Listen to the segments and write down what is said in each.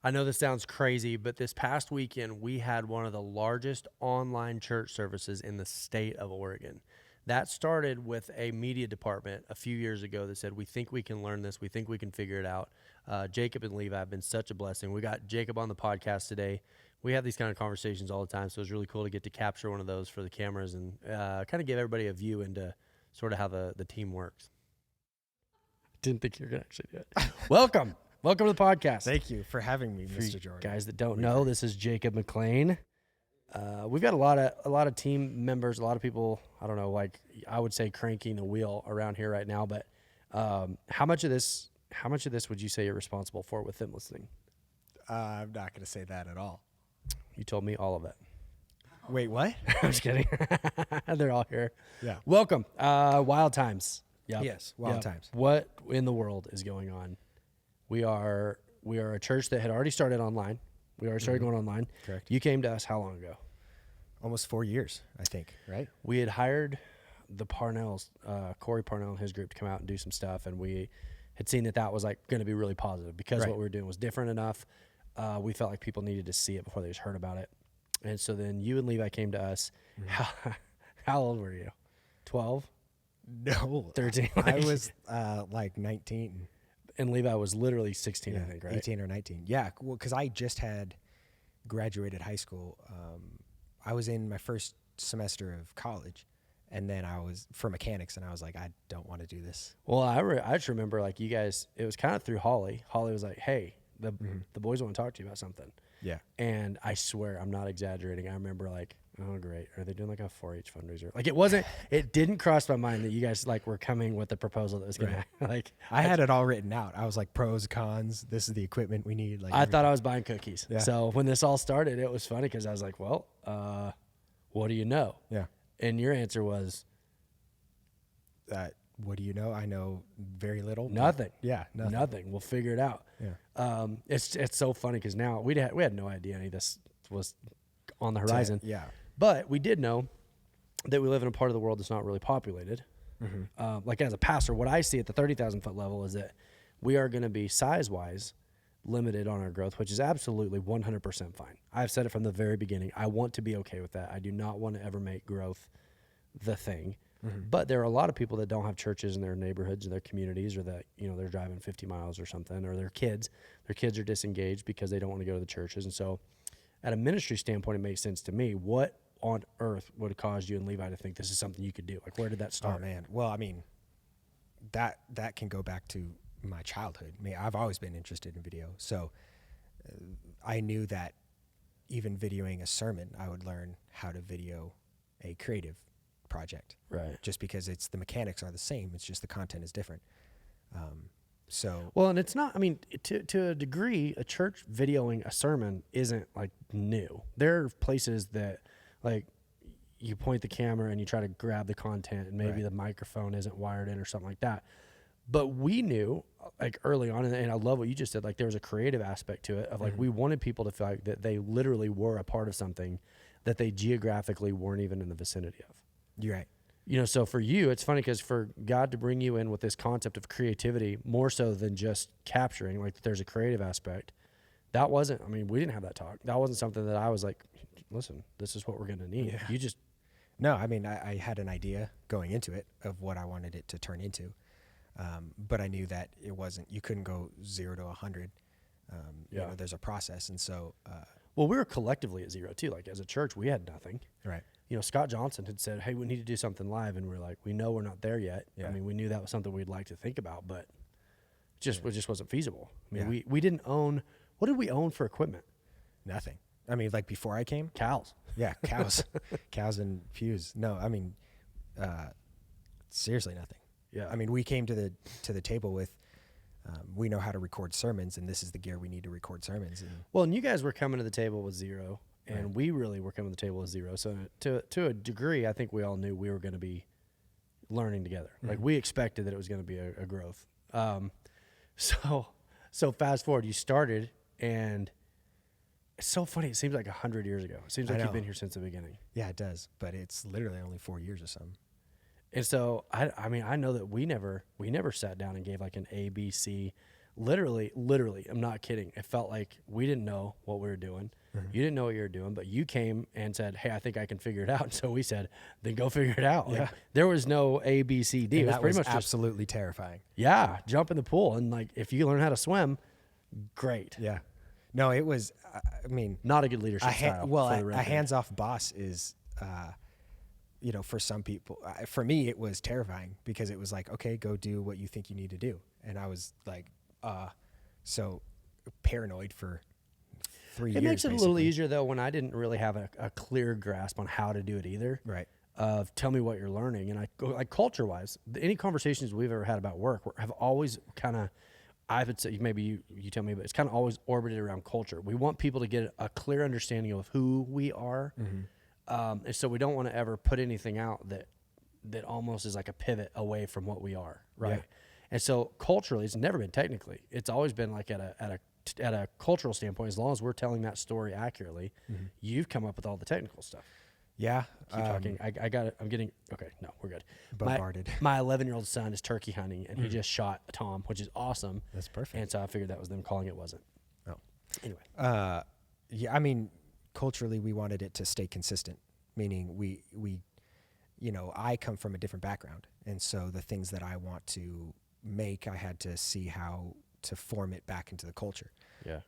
I know this sounds crazy, but this past weekend we had one of the largest online church services in the state of Oregon. That started with a media department a few years ago that said, we think we can learn this. We think we can figure it out. Jacob and Levi have been such a blessing. We got Jacob on the podcast today. We have these kind of conversations all the time, so it was really cool to get to capture one of those for the cameras and kind of give everybody a view into sort of how the team works. Didn't think you were going to actually do it. Welcome. Welcome to the podcast. Thank you for having me, For Mr. Jordan. guys that don't know, this is Jacob McLane. We've got a lot of team members, a lot of people, I don't know, like I would say cranking the wheel around here right now, but how much of this would you say you're responsible for with them listening? I'm not going to say that at all. You told me all of it. Wait, what? I'm just kidding. They're all here. Yeah. Welcome. Wild times. Yep. Yes, wild times. What in the world is going on? We are a church that had already started online. We already started going online. Correct. You came to us how long ago? Almost 4 years, I think, right? We had hired the Parnells, Corey Parnell and his group to come out and do some stuff, and we had seen that was like going to be really positive because what we were doing was different enough. We felt like people needed to see it before they just heard about it. And so then you and Levi came to us. How old were you? 12? No. 13? I was like 19. And Levi was literally 16, I think, right? 18 or 19. Yeah, well, because I just had graduated high school. I was in my first semester of college, and then I was for mechanics, and I was like, I don't want to do this. Well, I just remember like you guys, it was kind of through Holly. Holly was like, hey, the boys want to talk to you about something. Yeah. And I swear, I'm not exaggerating. I remember like, oh, great. Are they doing like a 4-H fundraiser? Like it didn't cross my mind that you guys like were coming with a proposal that was going to like. I had it all written out. I was like, pros, cons, this is the equipment we need. Like I thought I was buying cookies. Yeah. So when this all started, it was funny because I was like, well, what do you know? Yeah. And your answer was what do you know? I know very little. nothing. Yeah, Nothing. We'll figure it out. Yeah. It's so funny because now we had no idea any of this was on the horizon. Yeah. But we did know that we live in a part of the world that's not really populated. Like as a pastor, what I see at the 30,000 foot level is that we are going to be size-wise limited on our growth, which is absolutely 100% fine. I've said it from the very beginning. I want to be okay with that. I do not want to ever make growth the thing. But there are a lot of people that don't have churches in their neighborhoods or their communities, or that, they're driving 50 miles or something, or their kids are disengaged because they don't want to go to the churches. And so at a ministry standpoint, it makes sense to me. What on earth would have caused you and Levi to think this is something you could do? Like, where did that start? Oh man. Well, I mean, that can go back to my childhood. I mean, I've always been interested in video. So I knew that even videoing a sermon, I would learn how to video a creative project. Right. Just because the mechanics are the same. It's just the content is different. Well, and it's not, I mean, to a degree, a church videoing a sermon isn't like new. There are places that like you point the camera and you try to grab the content and maybe the microphone isn't wired in or something like that. But we knew like early on, and I love what you just said, like there was a creative aspect to it of like, we wanted people to feel like that they literally were a part of something that they geographically weren't even in the vicinity of. You're right. So for you, it's funny because for God to bring you in with this concept of creativity, more so than just capturing, like there's a creative aspect, that wasn't, I mean, we didn't have that talk. That wasn't something that I was like, listen, this is what we're going to need. Yeah. You just. No, I mean, I had an idea going into it of what I wanted it to turn into. But I knew that it wasn't, you couldn't go 0 to 100. There's a process. And so, Well, we were collectively at 0 too. Like as a church, we had nothing. right. Scott Johnson had said, hey, we need to do something live. And we're like, we know we're not there yet. Yeah. I mean, we knew that was something we'd like to think about, but it just wasn't feasible. I mean, Yeah. we didn't own, what did we own for equipment? Nothing. I mean, like before I came? Cows. Yeah, cows. Cows and pews. No, I mean, seriously nothing. Yeah. I mean, we came to the table with, we know how to record sermons, and this is the gear we need to record sermons. And Well, and you guys were coming to the table with 0, and we really were coming to the table with 0. So to a degree, I think we all knew we were going to be learning together. Like we expected that it was going to be a growth. So fast forward, you started, and it's so funny. It seems like 100 years ago. It seems like you've been here since the beginning. yeah, it does, but it's literally only 4 years or something. And so I mean, I know that we never sat down and gave like an ABC literally, I'm not kidding. It felt like we didn't know what we were doing. You didn't know what you were doing, but you came and said, hey, I think I can figure it out. And so we said, then go figure it out. Like, there was no A, B, C, D. And it was that pretty was much absolutely terrifying. Yeah, jump in the pool. And like, if you learn how to swim, great. Yeah. No, it was, I mean. Not a good leadership style. A hands-off boss is, you know, for some people, for me, it was terrifying because it was like, okay, go do what you think you need to do. And I was like, so paranoid for 3 years. It makes it a little easier though when I didn't really have a clear grasp on how to do it either. Right. Tell me what you're learning. And I go like culture-wise, any conversations we've ever had about work have always kind of, I would say, maybe you tell me, but it's kind of always orbited around culture. We want people to get a clear understanding of who we are. And so we don't want to ever put anything out that almost is like a pivot away from what we are. Right. Yeah. And so culturally, it's never been technically. It's always been like at a cultural standpoint, as long as we're telling that story accurately, you've come up with all the technical stuff. Yeah. Keep talking. I got it. I'm getting, okay. No, we're good. Bombarded. My 11-year-old son is turkey hunting and he just shot a tom, which is awesome. That's perfect. And so I figured that was them calling it wasn't. Oh. Anyway. Yeah. I mean, culturally we wanted it to stay consistent, meaning we, you know, I come from a different background. And so the things that I want to make, I had to see how to form it back into the culture. Yeah.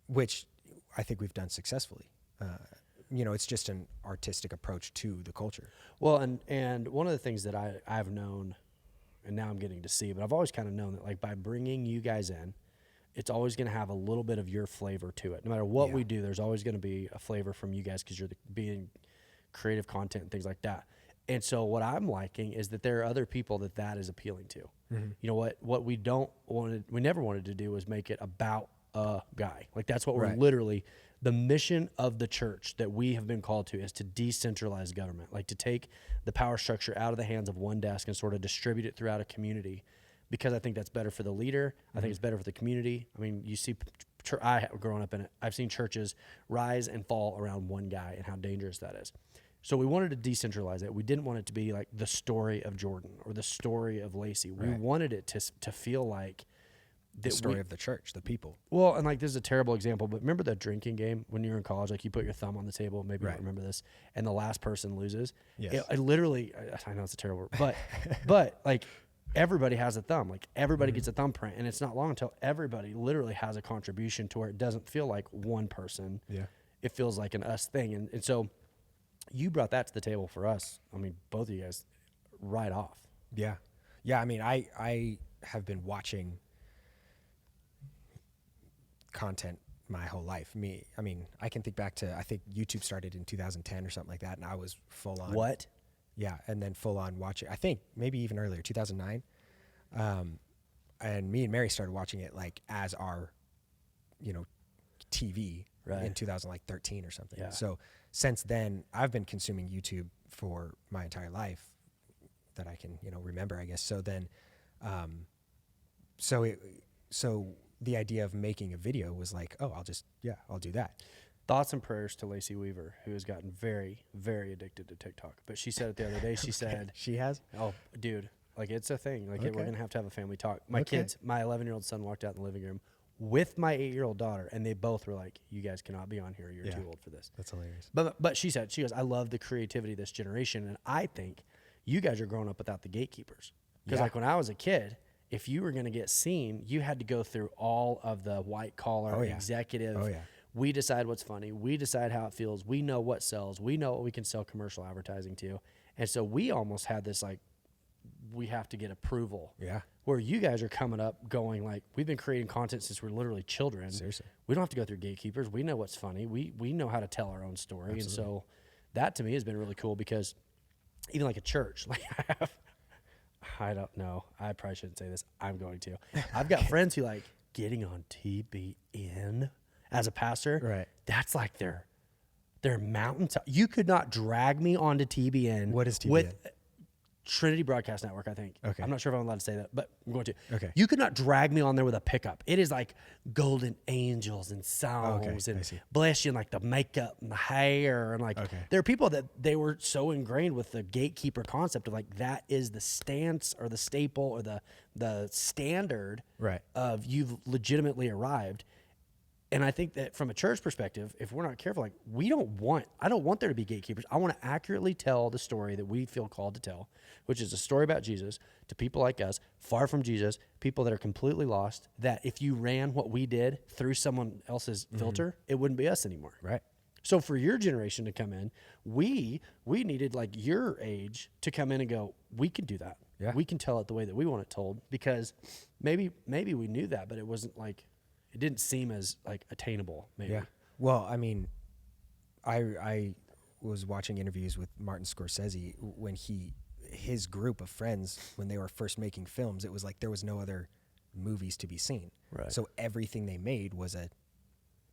Which I think we've done successfully. You know, it's just an artistic approach to the culture. Well, and one of the things that I've known, and now I'm getting to see, but I've always kind of known that like by bringing you guys in, it's always going to have a little bit of your flavor to it. No matter what we do, there's always going to be a flavor from you guys because you're being creative content and things like that. And so what I'm liking is that there are other people that is appealing to. You know what we never wanted to do was make it about a guy. Like that's what we're literally, the mission of the church that we have been called to is to decentralize government, like to take the power structure out of the hands of one desk and sort of distribute it throughout a community, because I think that's better for the leader. I think it's better for the community. I mean, you see, growing up in it, I've seen churches rise and fall around one guy and how dangerous that is. So we wanted to decentralize it. We didn't want it to be like the story of Jordan or the story of Lacey. We wanted it to feel like the story of the church, the people. Well, and like this is a terrible example, but remember the drinking game when you were in college? Like you put your thumb on the table, maybe you don't remember this, and the last person loses. Yes. I literally, I know it's a terrible word, but like everybody has a thumb. Like everybody gets a thumbprint, and it's not long until everybody literally has a contribution to where it doesn't feel like one person. Yeah. It feels like an us thing. And so you brought that to the table for us. I mean, both of you guys right off. Yeah. Yeah. I mean, I have been watching content my whole life. I mean, I can think back to, I think YouTube started in 2010 or something like that. And I was full on. What? Yeah. And then full on watching, I think maybe even earlier, 2009. And me and Mary started watching it like as our, you know, TV in 2013 or something. Yeah. So since then I've been consuming YouTube for my entire life that I can, you know, remember, I guess. So then, so the idea of making a video was like, oh, I'll do that. Thoughts and prayers to Lacey Weaver, who has gotten very, very addicted to TikTok. But she said it the other day. She said, she has? Oh, dude, like it's a thing. Like we're going to have a family talk. My kids, my 11-year-old son walked out in the living room with my 8-year-old daughter, and they both were like, you guys cannot be on here. You're too old for this. That's hilarious. But she goes, I love the creativity of this generation. And I think you guys are growing up without the gatekeepers. Because like when I was a kid, if you were going to get seen, you had to go through all of the white collar executive. Oh, yeah. We decide what's funny. We decide how it feels. We know what sells. We know what we can sell commercial advertising to. And so we almost had this like, we have to get approval. Yeah. Where you guys are coming up going like, we've been creating content since we're literally children. Seriously. We don't have to go through gatekeepers. We know what's funny. We know how to tell our own story. Absolutely. And so that to me has been really cool because even like a church, like I don't know. I probably shouldn't say this. I'm going to. I've got friends who like getting on TBN as a pastor. Right. That's like their mountaintop. You could not drag me onto TBN. What is TBN? Trinity Broadcast Network, I think. Okay. I'm not sure if I'm allowed to say that, but I'm going to. Okay. You could not drag me on there with a pickup. It is like golden angels and songs I and see. bless you and like the makeup and the hair and like there are people that they were so ingrained with the gatekeeper concept of like that is the stance or the staple or the standard Right. of you've legitimately arrived. And I think that from a church perspective, if we're not careful, like I don't want there to be gatekeepers. I want to accurately tell the story that we feel called to tell, which is a story about Jesus to people like us, far from Jesus, people that are completely lost, that if you ran what we did through someone else's filter, it wouldn't be us anymore. Right. So for your generation to come in, we needed like your age to come in and go, we can do that. Yeah. We can tell it the way that we want it told, because maybe we knew that, but it wasn't like, it didn't seem as like attainable, maybe. Yeah. Well, I mean, I was watching interviews with Martin Scorsese when his group of friends, when they were first making films, it was like there was no other movies to be seen. Right. So everything they made was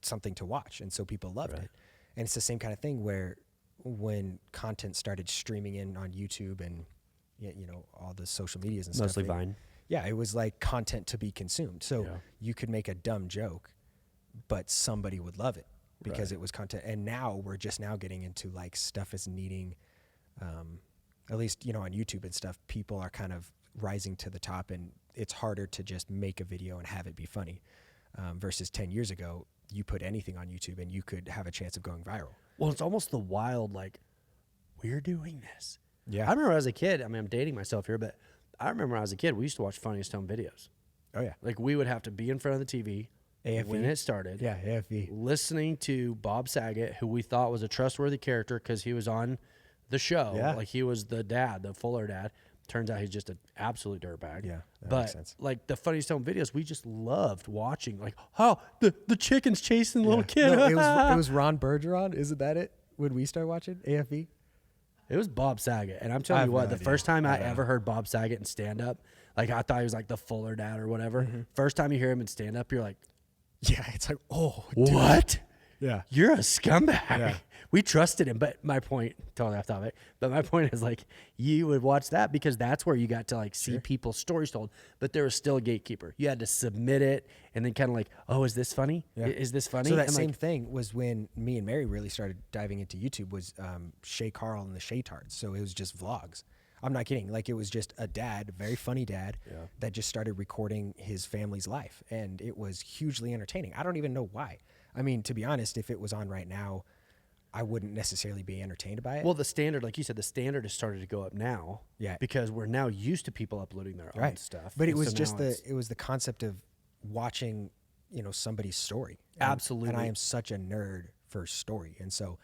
something to watch, and so people loved it. And it's the same kind of thing where when content started streaming in on YouTube and all the social medias and Mostly stuff. Vine. Yeah, it was like content to be consumed. So you could make a dumb joke, but somebody would love it because it was content. And now we're just now getting into like stuff is needing, at least, on YouTube and stuff, people are kind of rising to the top, and it's harder to just make a video and have it be funny versus 10 years ago, you put anything on YouTube and you could have a chance of going viral. Well, it's almost the wild, like, we're doing this. Yeah. I remember as a kid, I mean, I'm dating myself here, but I remember when I was a kid, we used to watch Funniest Home Videos. Oh, yeah. Like, we would have to be in front of the TV AFV. when it started. Yeah, AFV. Listening to Bob Saget, who we thought was a trustworthy character because he was on the show. Yeah. Like, he was the dad, the Fuller dad. Turns out he's just an absolute dirtbag. Yeah, that but makes sense. like the Funniest Home Videos, we just loved watching. Like, oh, the chicken's chasing the little kid. No, it was Ron Bergeron. Isn't that it? When we started watching AFV? It was Bob Saget. And I'm telling I you have what, no the idea. first time I ever heard Bob Saget in stand up, like I thought he was like the Fuller dad or whatever. First time you hear him in stand up, you're like, Yeah, it's like, oh, dude. what? Yeah. You're a scumbag. Yeah. We trusted him. But my point, totally off topic, but my point is like, you would watch that because that's where you got to like see people's stories told, but there was still a gatekeeper. You had to submit it and then kind of like, oh, is this funny? Yeah. Is this funny? So that And same like, thing was when me and Mary really started diving into YouTube was Shay Carl and the Shay Tards. So it was just vlogs. I'm not kidding. Like it was just a dad, a very funny dad that just started recording his family's life. And it was hugely entertaining. I don't even know why. I mean, to be honest, if it was on right now, I wouldn't necessarily be entertained by it. well, the standard, like you said, the standard has started to go up now. Yeah. Because we're now used to people uploading their own stuff. But it And was so just now it's- the concept of watching, somebody's story. Absolutely. And I am such a nerd for story. And so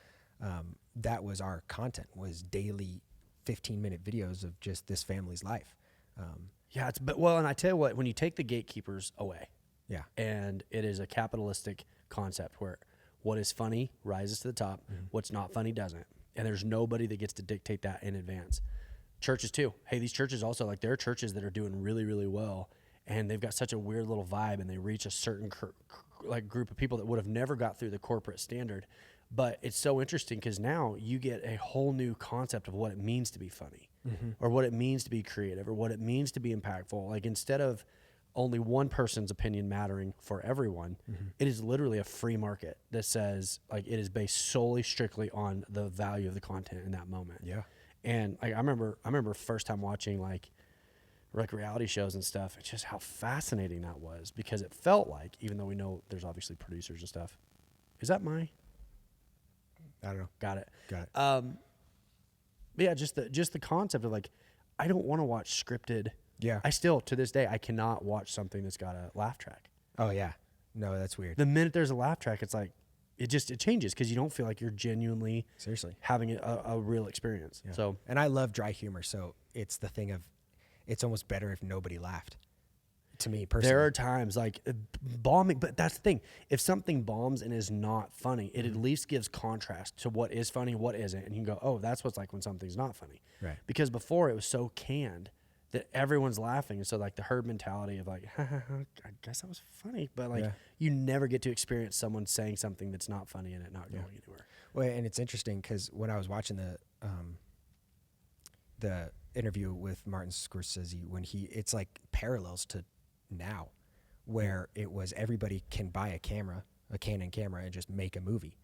that was our content, was daily 15-minute videos of just this family's life. yeah, and I tell you what, when you take the gatekeepers away, Yeah. and it is a capitalistic concept where what is funny rises to the top, what's not funny doesn't. And there's nobody that gets to dictate that in advance. Churches too. Hey, these churches also, like there are churches that are doing really, really well, and they've got such a weird little vibe, and they reach a certain group of people that would have never got through the corporate standard. But it's so interesting because now you get a whole new concept of what it means to be funny, or what it means to be creative, or what it means to be impactful. Like instead of only one person's opinion mattering for everyone, it is literally a free market that says like it is based solely strictly on the value of the content in that moment. Yeah. And like I remember first time watching like reality shows and stuff, and just how fascinating that was, because it felt like, even though we know there's obviously producers and stuff, is that my? I don't know. Got it. Got it. But yeah, just the concept of like, I don't want to watch scripted. Yeah. I still, to this day, I cannot watch something that's got a laugh track. Oh, yeah. No, that's weird. The minute there's a laugh track, it's like, it changes because you don't feel like you're genuinely Seriously. having a real experience. Yeah. So, And I love dry humor, so it's the thing of, it's almost better if nobody laughed. To me personally. there are times like bombing, but that's the thing. If something bombs and is not funny, it at least gives contrast to what is funny, what isn't. And you can go, oh, that's what's like when something's not funny. Right. Because before it was so canned that everyone's laughing. And so like the herd mentality of like, I guess that was funny. But like you never get to experience someone saying something that's not funny and it not going anywhere. Well, and it's interesting because when I was watching the interview with Martin Scorsese when it's like parallels to now, where it was everybody can buy a Canon camera, and just make a movie,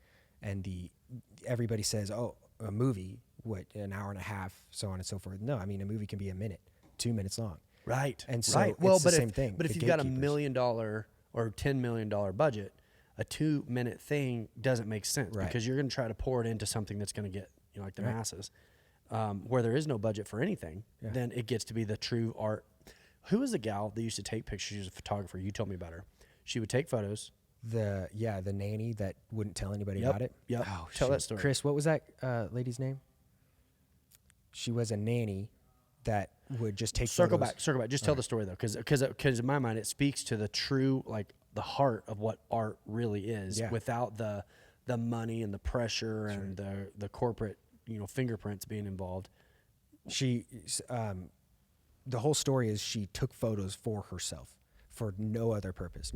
and everybody says, oh, a movie, what, an hour and a half, so on and so forth. No, I mean, a movie can be a minute, 2 minutes long. Right. And so right. Well, it's but the same thing. But if the you've got $1 gatekeepers. million or $10 million budget, a 2-minute thing doesn't make sense, Right. because you're going to try to pour it into something that's going to get, like the Right. masses. Where there is no budget for anything, then it gets to be the true art. Who was the gal that used to take pictures? She was a photographer. You told me about her. She would take photos. The nanny that wouldn't tell anybody Yep. about it. Yep. Oh, Tell shoot. that story. Chris, what was that lady's name? She was a nanny that would just take Circle photos. back. Just tell the story though, because in my mind it speaks to the true, like the heart of what art really is, without the money and the pressure and the corporate fingerprints being involved. She, the whole story is she took photos for herself, for no other purpose,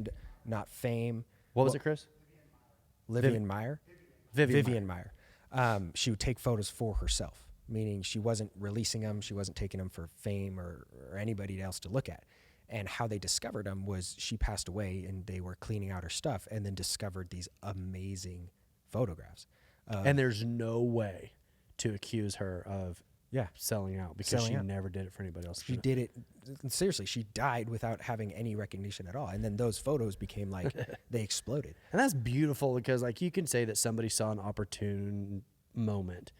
not fame. What was it, Chris? Vivian Meyer. Vivian Meyer. She would take photos for herself, meaning she wasn't releasing them. She wasn't taking them for fame or anybody else to look at. And how they discovered them was she passed away, and they were cleaning out her stuff, and then discovered these amazing photographs. And there's no way to accuse her of selling out, because she never did it for anybody else. She did it. Seriously, she died without having any recognition at all. And then those photos became like, they exploded. And that's beautiful, because like you can say that somebody saw an opportune moment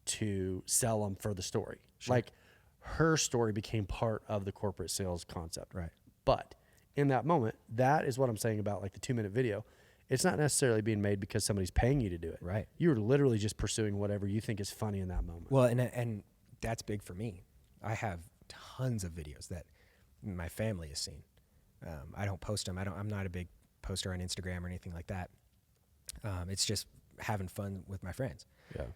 to sell them for the story. Sure. Like her story became part of the corporate sales concept. Right. But in that moment, that is what I'm saying about like the 2-minute video. It's not necessarily being made because somebody's paying you to do it. Right. You're literally just pursuing whatever you think is funny in that moment. Well, and that's big for me. I have tons of videos that my family has seen. I don't post them. I'm not a big poster on Instagram or anything like that. It's just having fun with my friends. Yeah.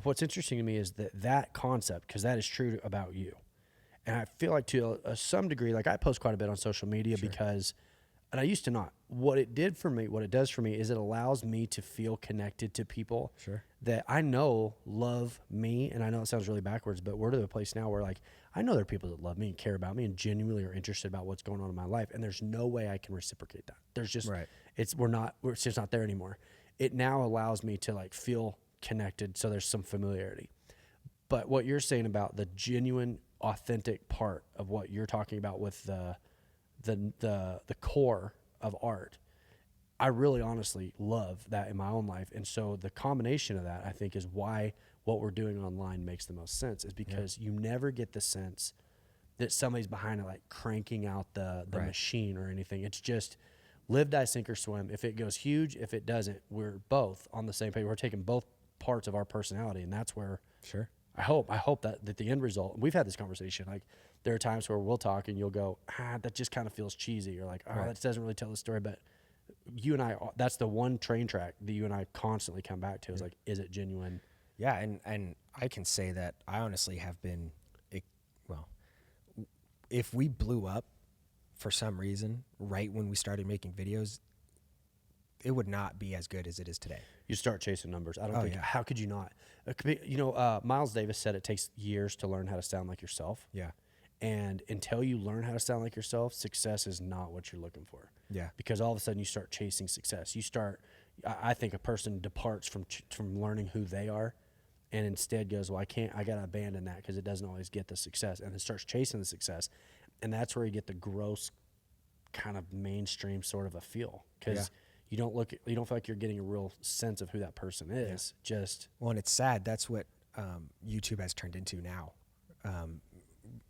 What's interesting to me is that concept, because that is true about you. And I feel like to some degree, like I post quite a bit on social media because, and I used to not. What it does for me is it allows me to feel connected to people that I know love me. And I know it sounds really backwards, but we're to the place now where like, I know there are people that love me and care about me and genuinely are interested about what's going on in my life. And there's no way I can reciprocate that. There's just, it's just not there anymore. It now allows me to like feel connected. So there's some familiarity. But what you're saying about the genuine, authentic part of what you're talking about with the core of art, I really honestly love that in my own life. And so the combination of that, I think, is why what we're doing online makes the most sense, is because you never get the sense that somebody's behind it, like cranking out the machine or anything. It's just live, die, sink, or swim. If it goes huge, if it doesn't, we're both on the same page. We're taking both parts of our personality, and that's where I hope that the end result, we've had this conversation, like there are times where we'll talk and you'll go, that just kind of feels cheesy, or like, that doesn't really tell the story. But you and I, that's the one train track that you and I constantly come back to, is like, is it genuine? Yeah. And I can say that I honestly have been, if we blew up for some reason right when we started making videos, it would not be as good as it is today. You start chasing numbers. I don't think, how could you not? Miles Davis said it takes years to learn how to sound like yourself. Yeah. And until you learn how to sound like yourself, success is not what you're looking for. Yeah. Because all of a sudden you start chasing success. I think a person departs from learning who they are, and instead goes, well, I got to abandon that because it doesn't always get the success, and then starts chasing the success. And that's where you get the gross kind of mainstream sort of a feel, because you don't feel like you're getting a real sense of who that person is. Well, and it's sad. That's what YouTube has turned into now.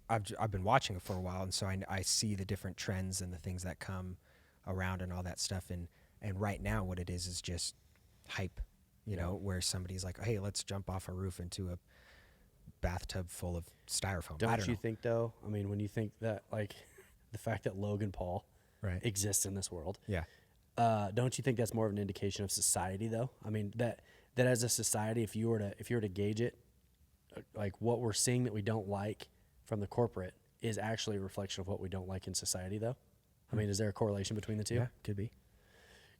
I've been watching it for a while, and so I see the different trends and the things that come around and all that stuff. And right now what it is just hype, where somebody's like, hey, let's jump off a roof into a bathtub full of styrofoam. Don't you think, though? I mean, when you think that, like, the fact that Logan Paul exists in this world, don't you think that's more of an indication of society, though? I mean, that as a society, if you were to gauge it, like what we're seeing that we don't like from the corporate is actually a reflection of what we don't like in society, though. I mean, is there a correlation between the two? Yeah, could be.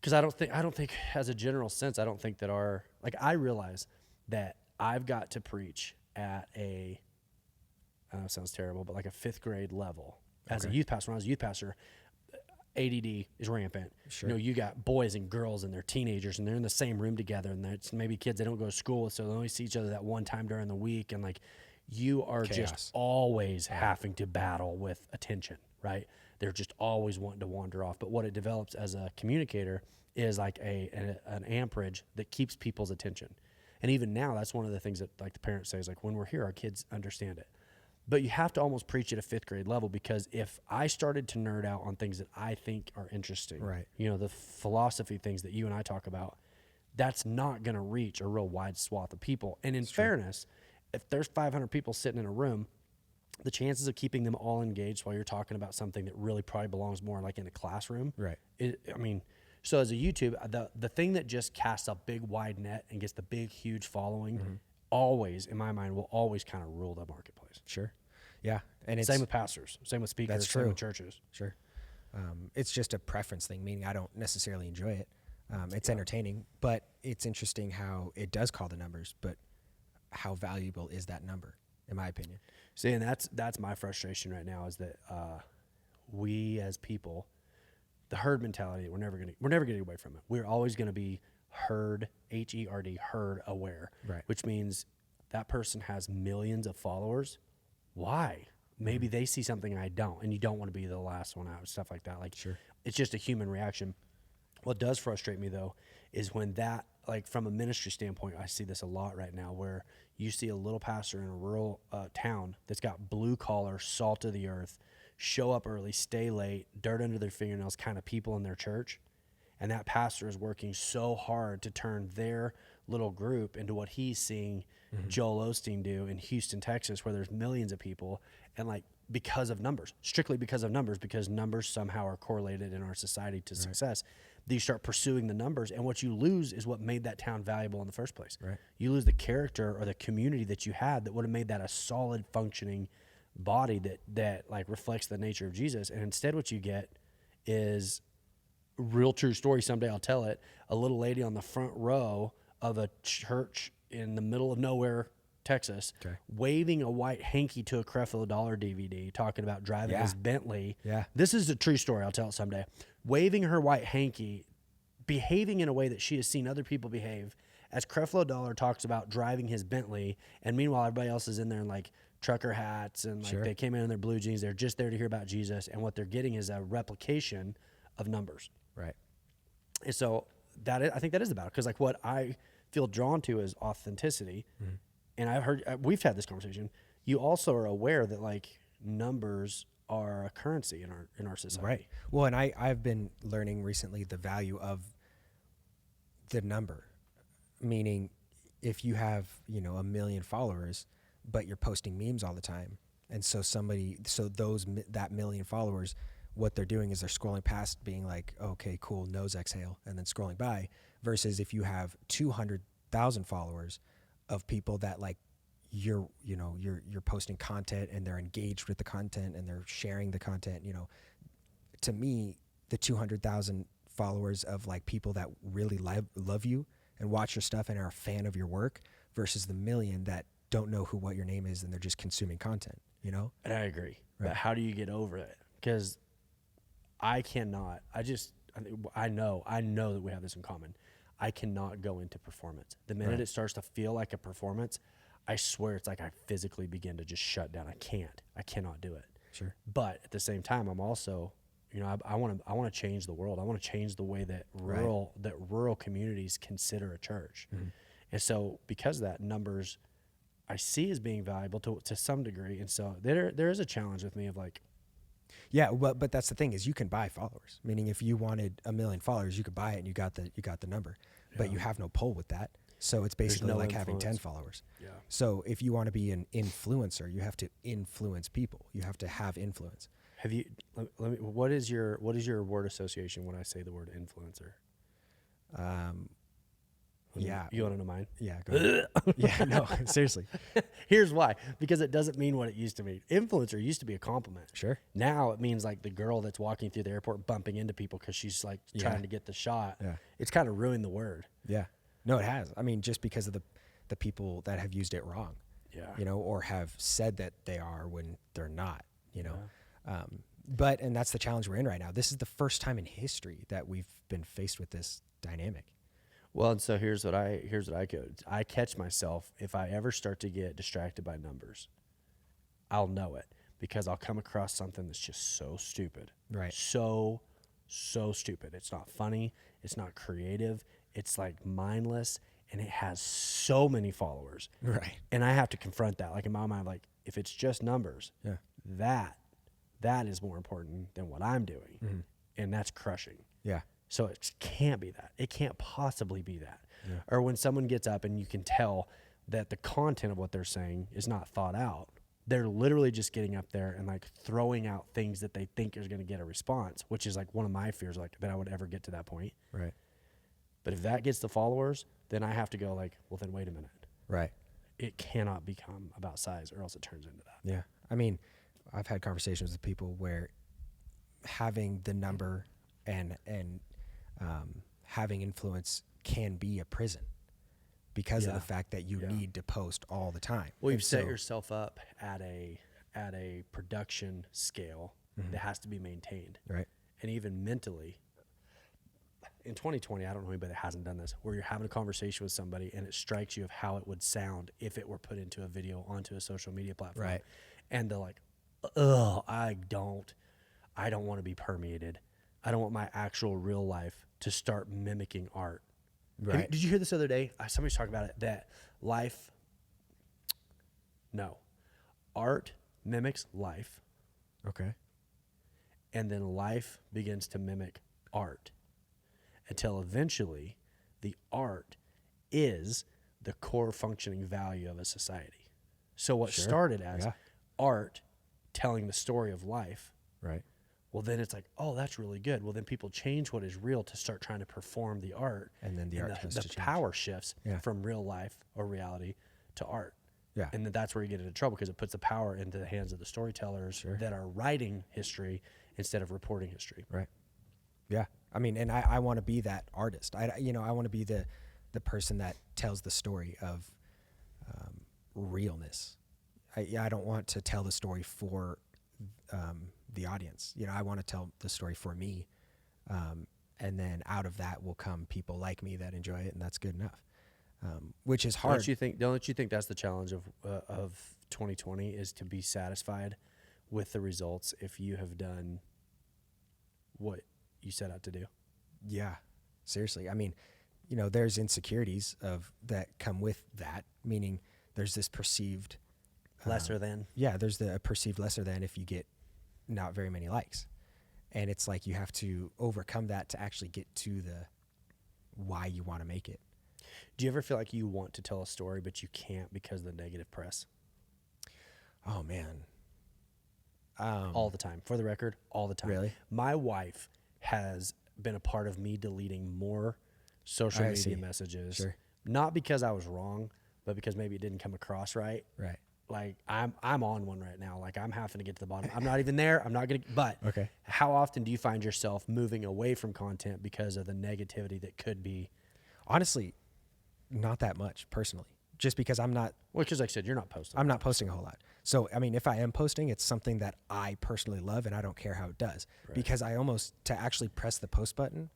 Because I don't think as a general sense, I don't think that I realize that I've got to preach at a, I know it sounds terrible, but like a 5th grade level. As a Okay. youth pastor, when I was a youth pastor, ADD is rampant. Sure. You know, you got boys and girls and they're teenagers and they're in the same room together, and it's maybe kids they don't go to school with, so they only see each other that one time during the week, and like you are Chaos. just always having to battle with attention, right? They're just always wanting to wander off. But what it develops as a communicator is like an amperage that keeps people's attention. And even now, that's one of the things that like the parents say is like, when we're here, our kids understand it. But you have to almost preach at a 5th grade level, because if I started to nerd out on things that I think are interesting, Right. you know, the philosophy things that you and I talk about, that's not going to reach a real wide swath of people. And in fairness, if there's 500 people sitting in a room, the chances of keeping them all engaged while you're talking about something that really probably belongs more like in a classroom, Right. So as a YouTube, the thing that just casts a big wide net and gets the big huge following, always in my mind will always kind of rule the marketplace. Sure. Yeah. And it's Same with pastors, same with speakers, That's same true. with churches. Sure. It's just a preference thing, meaning I don't necessarily enjoy it. It's entertaining, but it's interesting how it does call the numbers, but how valuable is that number, in my opinion? See, and that's my frustration right now is that we as people, the herd mentality, we're never getting away from it. We're always going to be herd, HERD, herd aware, Right. which means that person has millions of followers. Why? Maybe they see something I don't, and you don't want to be the last one out, stuff like that. Like, Sure. It's just a human reaction. What does frustrate me though is when that, like from a ministry standpoint, I see this a lot right now, where you see a little pastor in a rural town that's got blue collar, salt of the earth, show up early, stay late, dirt under their fingernails kind of people in their church. And that pastor is working so hard to turn their little group into what he's seeing Joel Osteen do in Houston, Texas, where there's millions of people. And like, because of numbers, strictly because of numbers, because numbers somehow are correlated in our society to success. You start pursuing the numbers, and what you lose is what made that town valuable in the first place. Right. You lose the character or the community that you had that would have made that a solid functioning body that like reflects the nature of Jesus. And instead what you get is real true story. Someday I'll tell it. A little lady on the front row of a church in the middle of nowhere, Texas, waving a white hanky to a Creflo Dollar DVD, talking about driving his Bentley. Yeah. This is a true story. I'll tell it someday. Waving her white hanky, behaving in a way that she has seen other people behave, as Creflo Dollar talks about driving his Bentley, and meanwhile everybody else is in there in like trucker hats and like they came in their blue jeans. They're just there to hear about Jesus, and what they're getting is a replication of numbers. Right. And so I think that is about it, because like what I feel drawn to is authenticity. And I've heard, we've had this conversation. You also are aware that like numbers are a currency in our society. Right. Well, and I've been learning recently the value of the number, meaning if you have, 1 million followers, but you're posting memes all the time. And so that million followers, what they're doing is they're scrolling past being like, okay, cool, nose exhale, and then scrolling by, versus if you have 200,000 followers of people that like you're posting content and they're engaged with the content and they're sharing the content, to me, the 200,000 followers of like people that really love you and watch your stuff and are a fan of your work versus the million that don't know what your name is and they're just consuming content, And I agree. Right. But how do you get over it? Because I cannot. I know that we have this in common. I cannot go into performance. The minute it starts to feel like a performance, I swear it's like I physically begin to just shut down. I cannot do it. Sure. But at the same time, I'm also, I want to change the world. I want to change the way that rural communities consider a church. And so because of that, numbers I see as being valuable to some degree. And so there is a challenge with me of like, yeah, but that's the thing is you can buy followers. Meaning if you wanted 1 million followers, you could buy it and you got the number, but you have no pull with that. So it's basically no like having 10 influence. followers. Yeah. So if you want to be an influencer, you have to influence people. You have to have influence. have you, let me, what is your word association when I say the word influencer? Yeah. You want to know mine? Yeah. Go ahead. Yeah. No, seriously. Here's why. Because it doesn't mean what it used to mean. Influencer used to be a compliment. Sure. Now it means like the girl that's walking through the airport bumping into people because she's like trying to get the shot. Yeah. It's kind of ruined the word. Yeah. No, it has. I mean, just because of the people that have used it wrong. Yeah. you know, or have said that they are when they're not, you know. Yeah. And that's the challenge we're in right now. This is the first time in history that we've been faced with this dynamic. Well, and so here's what I could. I catch myself if I ever start to get distracted by numbers. I'll know it because I'll come across something that's just so stupid. Right. So stupid. It's not funny. It's not creative. It's like mindless, and it has so many followers. Right. And I have to confront that. Like in my mind, like if it's just numbers, Yeah. that is more important than what I'm doing. Mm-hmm. And that's crushing. Yeah. So it can't be that. It can't possibly be that. Yeah. Or when someone gets up and you can tell that the content of what they're saying is not thought out. They're literally just getting up there and like throwing out things that they think is going to get a response, which is like one of my fears, like that I would ever get to that point. Right. But if that gets the followers, then I have to go like, well, then wait a minute. Right. It cannot become about size or else it turns into that. Yeah. I mean, I've had conversations with people where having the number and having influence can be a prison because of the fact that you need to post all the time. Well, you've set yourself up at a production scale that has to be maintained. Right. And even mentally, in 2020, I don't know anybody that hasn't done this, where you're having a conversation with somebody and it strikes you of how it would sound if it were put into a video onto a social media platform. Right. And they're like, ugh, I don't want to be permeated. I don't want my actual real life to start mimicking art. Right. Did you hear this the other day? Somebody's talking about it, that art mimics life, Okay. and then life begins to mimic art until eventually the art is the core functioning value of a society. So what started as art telling the story of life, Right. well, then it's like, oh, that's really good. Well, then people change what is real to start trying to perform the art. And then the art has to change. Power shifts Yeah. from real life or reality to art. Yeah. And then that's where you get into trouble because it puts the power into the hands of the storytellers that are writing history instead of reporting history. Right. Yeah. I mean, and I want to be that artist. I want to be the person that tells the story of realness. I don't want to tell the story for the audience. You know, I want to tell the story for me. And then out of that will come people like me that enjoy it, and that's good enough. Which is hard. Don't you think that's the challenge of 2020 is to be satisfied with the results if you have done what you set out to do? Yeah, seriously. I mean, you know, there's insecurities that come with that, meaning there's this perceived Lesser than. Yeah, there's the perceived lesser than if you get not very many likes. And it's like you have to overcome that to actually get to the why you want to make it. Do you ever feel like you want to tell a story but you can't because of the negative press? Oh, man. All the time. For the record, all the time. Really? My wife has been a part of me deleting more social media messages. Sure. Not because I was wrong, but because maybe it didn't come across right. Right. Like I'm on one right now. Like I'm having to get to the bottom. I'm not even there. I'm not gonna. But Okay. How often do you find yourself moving away from content because of the negativity that could be? Honestly, not that much personally. Just because I'm not. Well, because like I said, you're not posting. I'm not posting a whole lot. So I mean, if I am posting, it's something that I personally love, and I don't care how it does. Right. Because I almost to actually press the post button.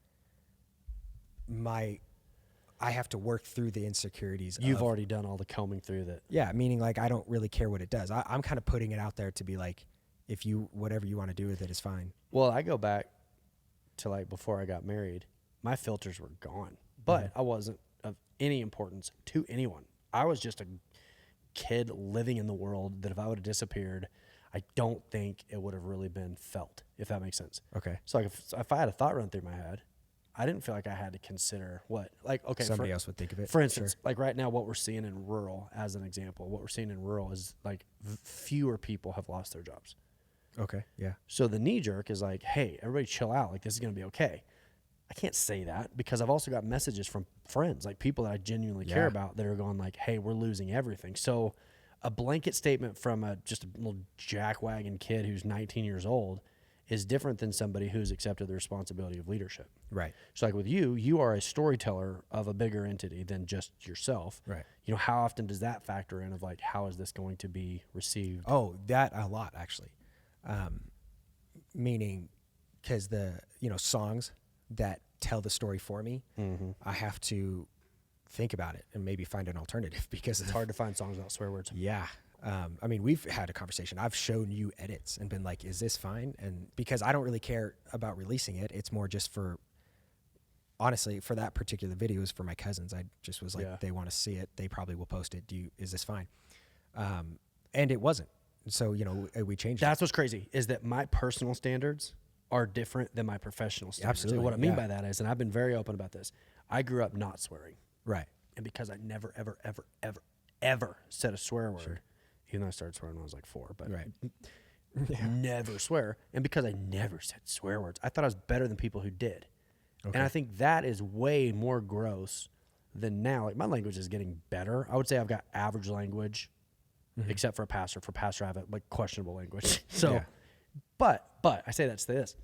I have to work through the insecurities. You've already done all the combing through that. Yeah, meaning like I don't really care what it does. I'm kind of putting it out there to be like, if you whatever you want to do with it is fine. Well, I go back to like before I got married, my filters were gone, but I wasn't of any importance to anyone. I was just a kid living in the world that if I would have disappeared, I don't think it would have really been felt, if that makes sense. Okay. So like if I had a thought run through my head, I didn't feel like I had to consider somebody else would think of it. For instance, like right now, what we're seeing in rural, as an example, what we're seeing in rural is like fewer people have lost their jobs. Okay. Yeah. So the knee jerk is like, hey, everybody chill out. Like this is going to be okay. I can't say that because I've also got messages from friends, like people that I genuinely care about that are going like, hey, we're losing everything. So a blanket statement from just a little jackwagon kid who's 19 years old is different than somebody who's accepted the responsibility of leadership. Right. So like with you, you are a storyteller of a bigger entity than just yourself. Right. You know, how often does that factor in of like, how is this going to be received? Oh, that a lot actually. Meaning, because songs that tell the story for me, I have to think about it and maybe find an alternative because It's hard to find songs without swear words. Yeah. I mean, we've had a conversation. I've shown you edits and been like, is this fine? And because I don't really care about releasing it, it's more just honestly, for that particular video is for my cousins. I just was like, they want to see it. They probably will post it. Is this fine? And it wasn't. So, we changed That's what's crazy is that my personal standards are different than my professional standards. Absolutely. And what I mean by that is, and I've been very open about this, I grew up not swearing. Right. And because I never, ever, ever, ever, ever said a swear word, even though I started swearing when I was like 4, but never swear. And because I never said swear words, I thought I was better than people who did. Okay. And I think that is way more gross than now. Like my language is getting better. I would say I've got average language, except for a pastor. For pastor, I have like questionable language. So, but I say that to say this,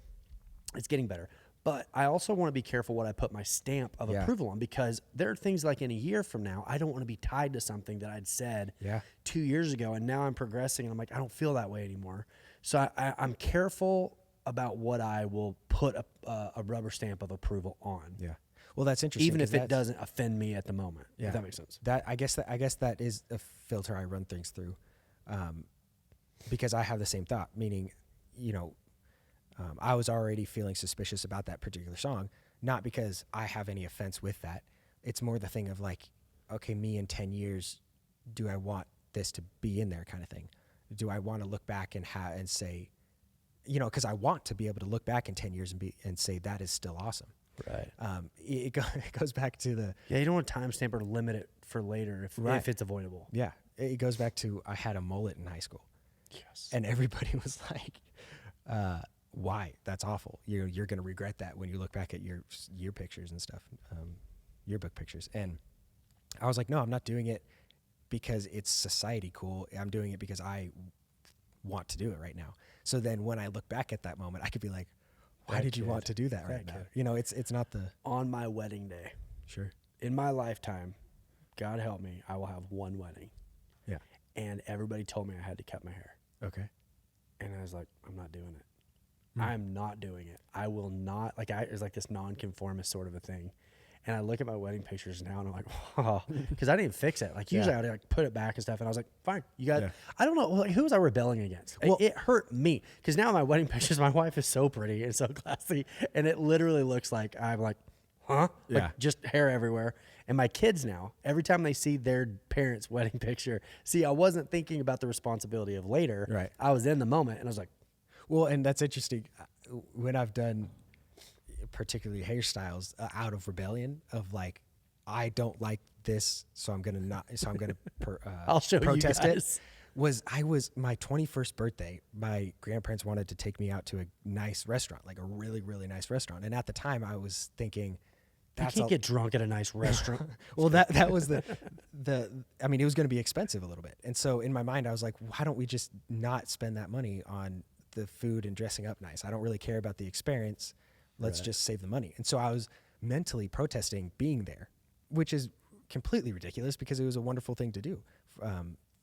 it's getting better. But I also want to be careful what I put my stamp of approval on, because there are things like in a year from now, I don't want to be tied to something that I'd said 2 years ago. And now I'm progressing and I'm like, I don't feel that way anymore. So I'm careful about what I will put a rubber stamp of approval on. Yeah. Well, that's interesting. Even if it doesn't offend me at the moment. Yeah. If that makes sense. I guess that is a filter I run things through. Because I have the same thought, meaning, I was already feeling suspicious about that particular song, not because I have any offense with that. It's more the thing of like, okay, me in 10 years, do I want this to be in there kind of thing? Do I want to look back and say, because I want to be able to look back in 10 years and say that is still awesome. Right. It goes back to the... Yeah, you don't want to timestamp or limit it for later if it's avoidable. Yeah. It goes back to I had a mullet in high school. Yes. And everybody was like... why? That's awful. You're going to regret that when you look back at your year pictures and stuff, yearbook pictures. And I was like, no, I'm not doing it because it's society cool. I'm doing it because I want to do it right now. So then when I look back at that moment, I could be like, why did you want to do that right now? It's not the... On my wedding day. Sure. In my lifetime, God help me, I will have one wedding. Yeah. And everybody told me I had to cut my hair. Okay. And I was like, I'm not doing it. I'm not doing it. I will not. It's like this nonconformist sort of a thing. And I look at my wedding pictures now and I'm like, wow, because I didn't fix it. Like usually I would like put it back and stuff. And I was like, fine, you guys. I don't know. Like, who was I rebelling against? Well, it hurt me because now my wedding pictures, my wife is so pretty and so classy. And it literally looks like I'm like, huh? Like just hair everywhere. And my kids now, every time they see their parents' wedding picture, I wasn't thinking about the responsibility of later. Right. I was in the moment and I was like, well, and that's interesting. When I've done particularly hairstyles out of rebellion of like, I don't like this, so I'm gonna I'll show protest you guys. it. My 21st birthday. My grandparents wanted to take me out to a nice restaurant, like a really, really nice restaurant. And at the time, I was thinking, you can't get drunk at a nice restaurant. Well, that was it was going to be expensive a little bit. And so in my mind, I was like, why don't we just not spend that money on the food and dressing up nice? I don't really care about the experience. Let's just save the money. And so I was mentally protesting being there, which is completely ridiculous because it was a wonderful thing to do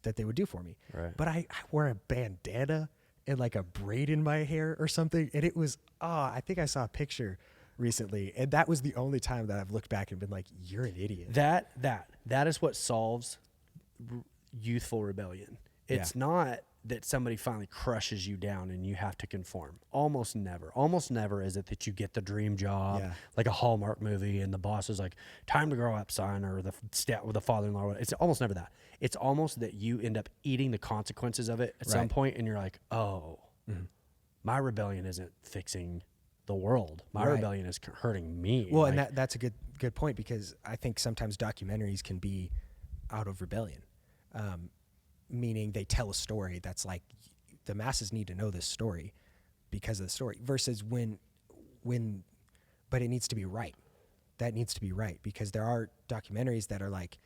that they would do for me. Right. But I wore a bandana and like a braid in my hair or something. And it was, I think I saw a picture recently. And that was the only time that I've looked back and been like, you're an idiot. That is what solves youthful rebellion. It's not that somebody finally crushes you down and you have to conform. Almost never is it that you get the dream job, like a Hallmark movie, and the boss is like, time to grow up, son, or the father-in-law. It's almost never that. It's almost that you end up eating the consequences of it at some point, and you're like, oh, my rebellion isn't fixing the world. My rebellion is hurting me. Well, and that's a good point, because I think sometimes documentaries can be out of rebellion. Meaning they tell a story that's like, the masses need to know this story because of the story, versus but it needs to be right. That needs to be right, because there are documentaries that are like,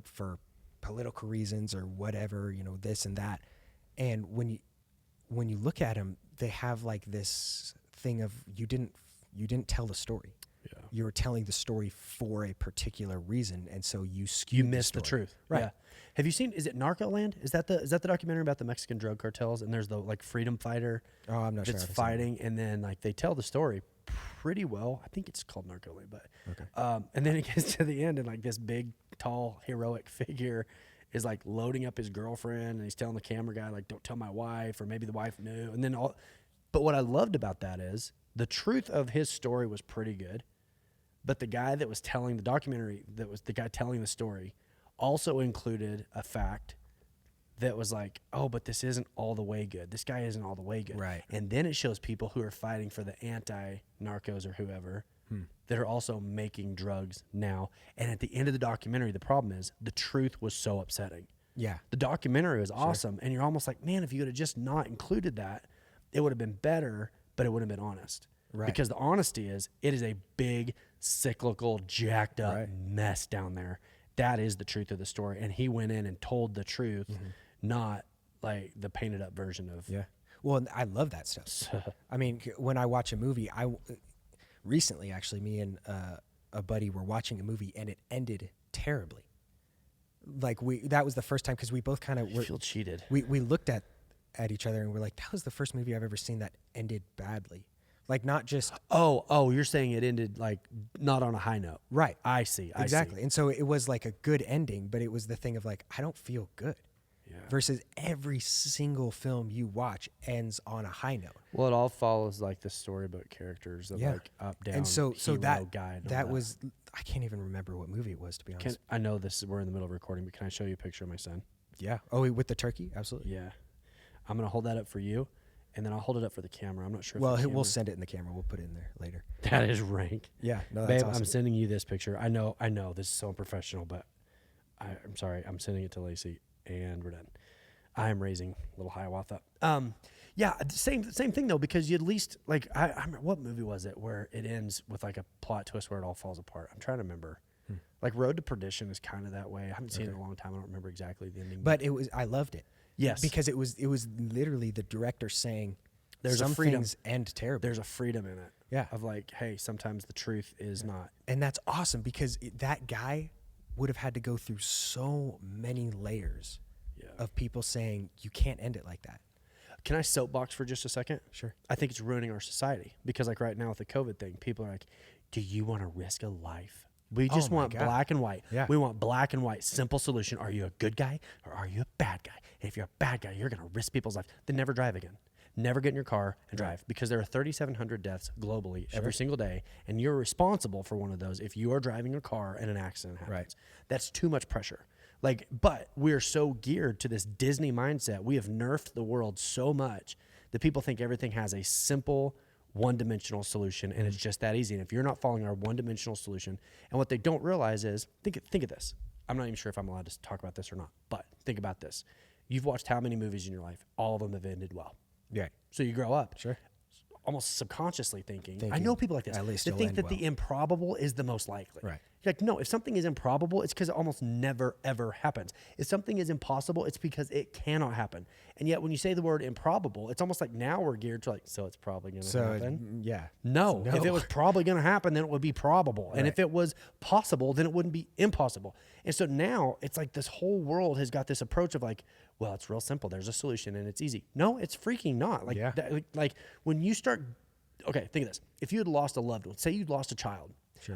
for political reasons or whatever, this and that. And when you look at them, they have like this thing of you didn't tell the story. Yeah. You were telling the story for a particular reason, and so you skewed You missed the story. truth. Right. Yeah. Have you seen, is it Narcoland? Is that the documentary about the Mexican drug cartels? And there's the like freedom fighter Oh, I'm not sure. that's if I've seen fighting, and then like they tell the story pretty well. I think it's called Narcoland, but Okay. and then it gets to the end, and like this big, tall, heroic figure is like loading up his girlfriend, and he's telling the camera guy like, "Don't tell my wife," or maybe the wife knew, and then all. But what I loved about that is the truth of his story was pretty good, but the guy that was telling the documentary, that was the guy telling the story, also included a fact that was like, oh, but this isn't all the way good. This guy isn't all the way good. Right. And then it shows people who are fighting for the anti-narcos or whoever that are also making drugs now. And at the end of the documentary, the problem is the truth was so upsetting. Yeah. The documentary was awesome. And you're almost like, man, if you would have just not included that, it would have been better, but it would have been honest. Right. Because the honesty is, it is a big, cyclical, jacked up mess down there. That is the truth of the story. And he went in and told the truth, not like the painted up version of. Yeah. Well, and I love that stuff. I mean, when I watch a movie, recently actually, me and a buddy were watching a movie and it ended terribly. Like that was the first time, because we both kind of feel cheated. We looked at each other and we're like, that was the first movie I've ever seen that ended badly. Like not just Oh, you're saying it ended like not on a high note. right. I see. Exactly. And so it was like a good ending, but it was the thing of like, I don't feel good. Yeah. Versus every single film you watch ends on a high note. Well, it all follows like the storybook characters of like up, down, and so hero, that guy, and all that was, I can't even remember what movie it was, to be honest. I know we're in the middle of recording, but can I show you a picture of my son? Yeah. Oh, with the turkey? Absolutely. Yeah. I'm going to hold that up for you, and then I'll hold it up for the camera. I'm not sure. Well, if we'll send it in the camera. We'll put it in there later. That is rank. Yeah. No, that's Babe, awesome. I'm sending you this picture. I know this is so unprofessional, but I'm sorry. I'm sending it to Lacey, and we're done. I am raising little Hiawatha. Yeah, same thing though, because you at least like I remember, what movie was it where it ends with like a plot twist where it all falls apart? I'm trying to remember. Like Road to Perdition is kind of that way. I haven't seen it in a long time. I don't remember exactly the ending. But I loved it. Yes, because it was literally the director saying, there's some a freedom. things end terribly. There's a freedom in it. Yeah. Of like, hey, sometimes the truth is not. And that's awesome, because that guy would have had to go through so many layers of people saying you can't end it like that. Can I soapbox for just a second? Sure. I think it's ruining our society, because like right now with the COVID thing, people are like, do you want to risk a life? We just want black and white. Yeah. We want black and white. Simple solution. Are you a good guy or are you a bad guy? And if you're a bad guy, you're going to risk people's lives. Then never drive again. Never get in your car and drive, because there are 3,700 deaths globally every single day, and you're responsible for one of those if you are driving a car and an accident happens. Right. That's too much pressure. Like, but we're so geared to this Disney mindset. We have nerfed the world so much that people think everything has a simple, one-dimensional solution, and it's just that easy. And if you're not following our one-dimensional solution, and what they don't realize is, think of this. I'm not even sure if I'm allowed to talk about this or not, but think about this. You've watched how many movies in your life? All of them have ended well. Yeah. So you grow up. Sure. Almost subconsciously thinking, I know people like this, at least that it'll think end that well. the improbable is the most likely. Right. You're like, no, if something is improbable, it's because it almost never, ever happens. If something is impossible, it's because it cannot happen. And yet when you say the word improbable, it's almost like now we're geared to like, so it's probably going to happen. Yeah. No, if it was probably going to happen, then it would be probable. And if it was possible, then it wouldn't be impossible. And so now it's like this whole world has got this approach of like, well, it's real simple. There's a solution and it's easy. No, it's freaking not. Like, like when you start, okay, think of this. If you had lost a loved one, say you'd lost a child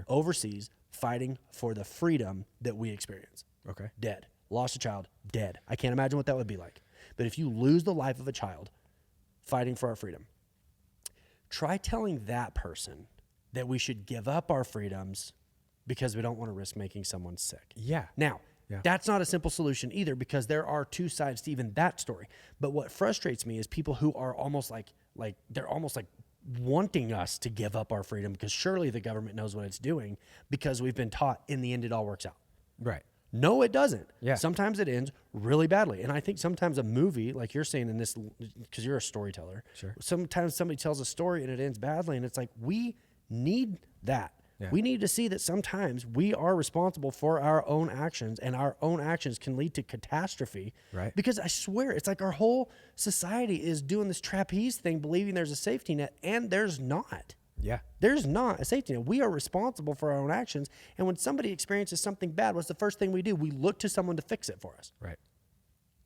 overseas fighting for the freedom that we experience. Okay. Dead. Lost a child, dead. I can't imagine what that would be like. But if you lose the life of a child fighting for our freedom, try telling that person that we should give up our freedoms because we don't want to risk making someone sick. Yeah. Now, that's not a simple solution either, because there are two sides to even that story. But what frustrates me is people who are almost like they're almost like wanting us to give up our freedom, because surely the government knows what it's doing, because we've been taught in the end it all works out. Right. No, it doesn't. Yeah. Sometimes it ends really badly. And I think sometimes a movie, like you're saying in this, because you're a storyteller, Sure. sometimes somebody tells a story and it ends badly, and it's like, we need that. Yeah. We need to see that sometimes we are responsible for our own actions, and our own actions can lead to catastrophe. Right. Because I swear, it's like our whole society is doing this trapeze thing, believing there's a safety net, and there's not. Yeah. There's not a safety net. We are responsible for our own actions. And when somebody experiences something bad, what's the first thing we do? We look to someone to fix it for us. Right.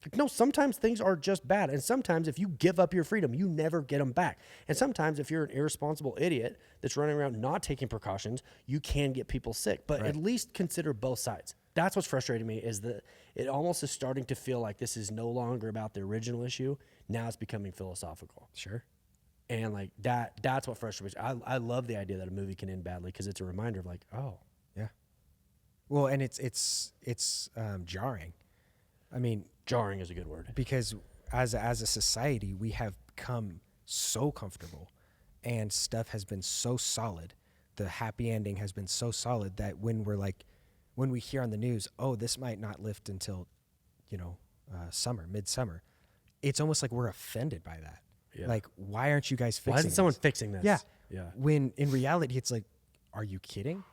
Like, no, sometimes things are just bad. And sometimes if you give up your freedom, you never get them back. And sometimes if you're an irresponsible idiot that's running around not taking precautions, you can get people sick. But at least consider both sides. That's what's frustrating me, is that it almost is starting to feel like this is no longer about the original issue. Now it's becoming philosophical. Sure. And like that's what frustrates me. I love the idea that a movie can end badly, because it's a reminder of like, oh. Yeah. Well, and it's jarring. I mean, Jarring is a good word. because as a society, we have become so comfortable, and stuff has been so solid. The happy ending has been so solid that when we hear on the news, oh, this might not lift until, midsummer, it's almost like we're offended by that. Yeah. Like, why aren't you guys fixing Why isn't someone this? fixing this? Yeah. Yeah. When in reality, it's like, are you kidding?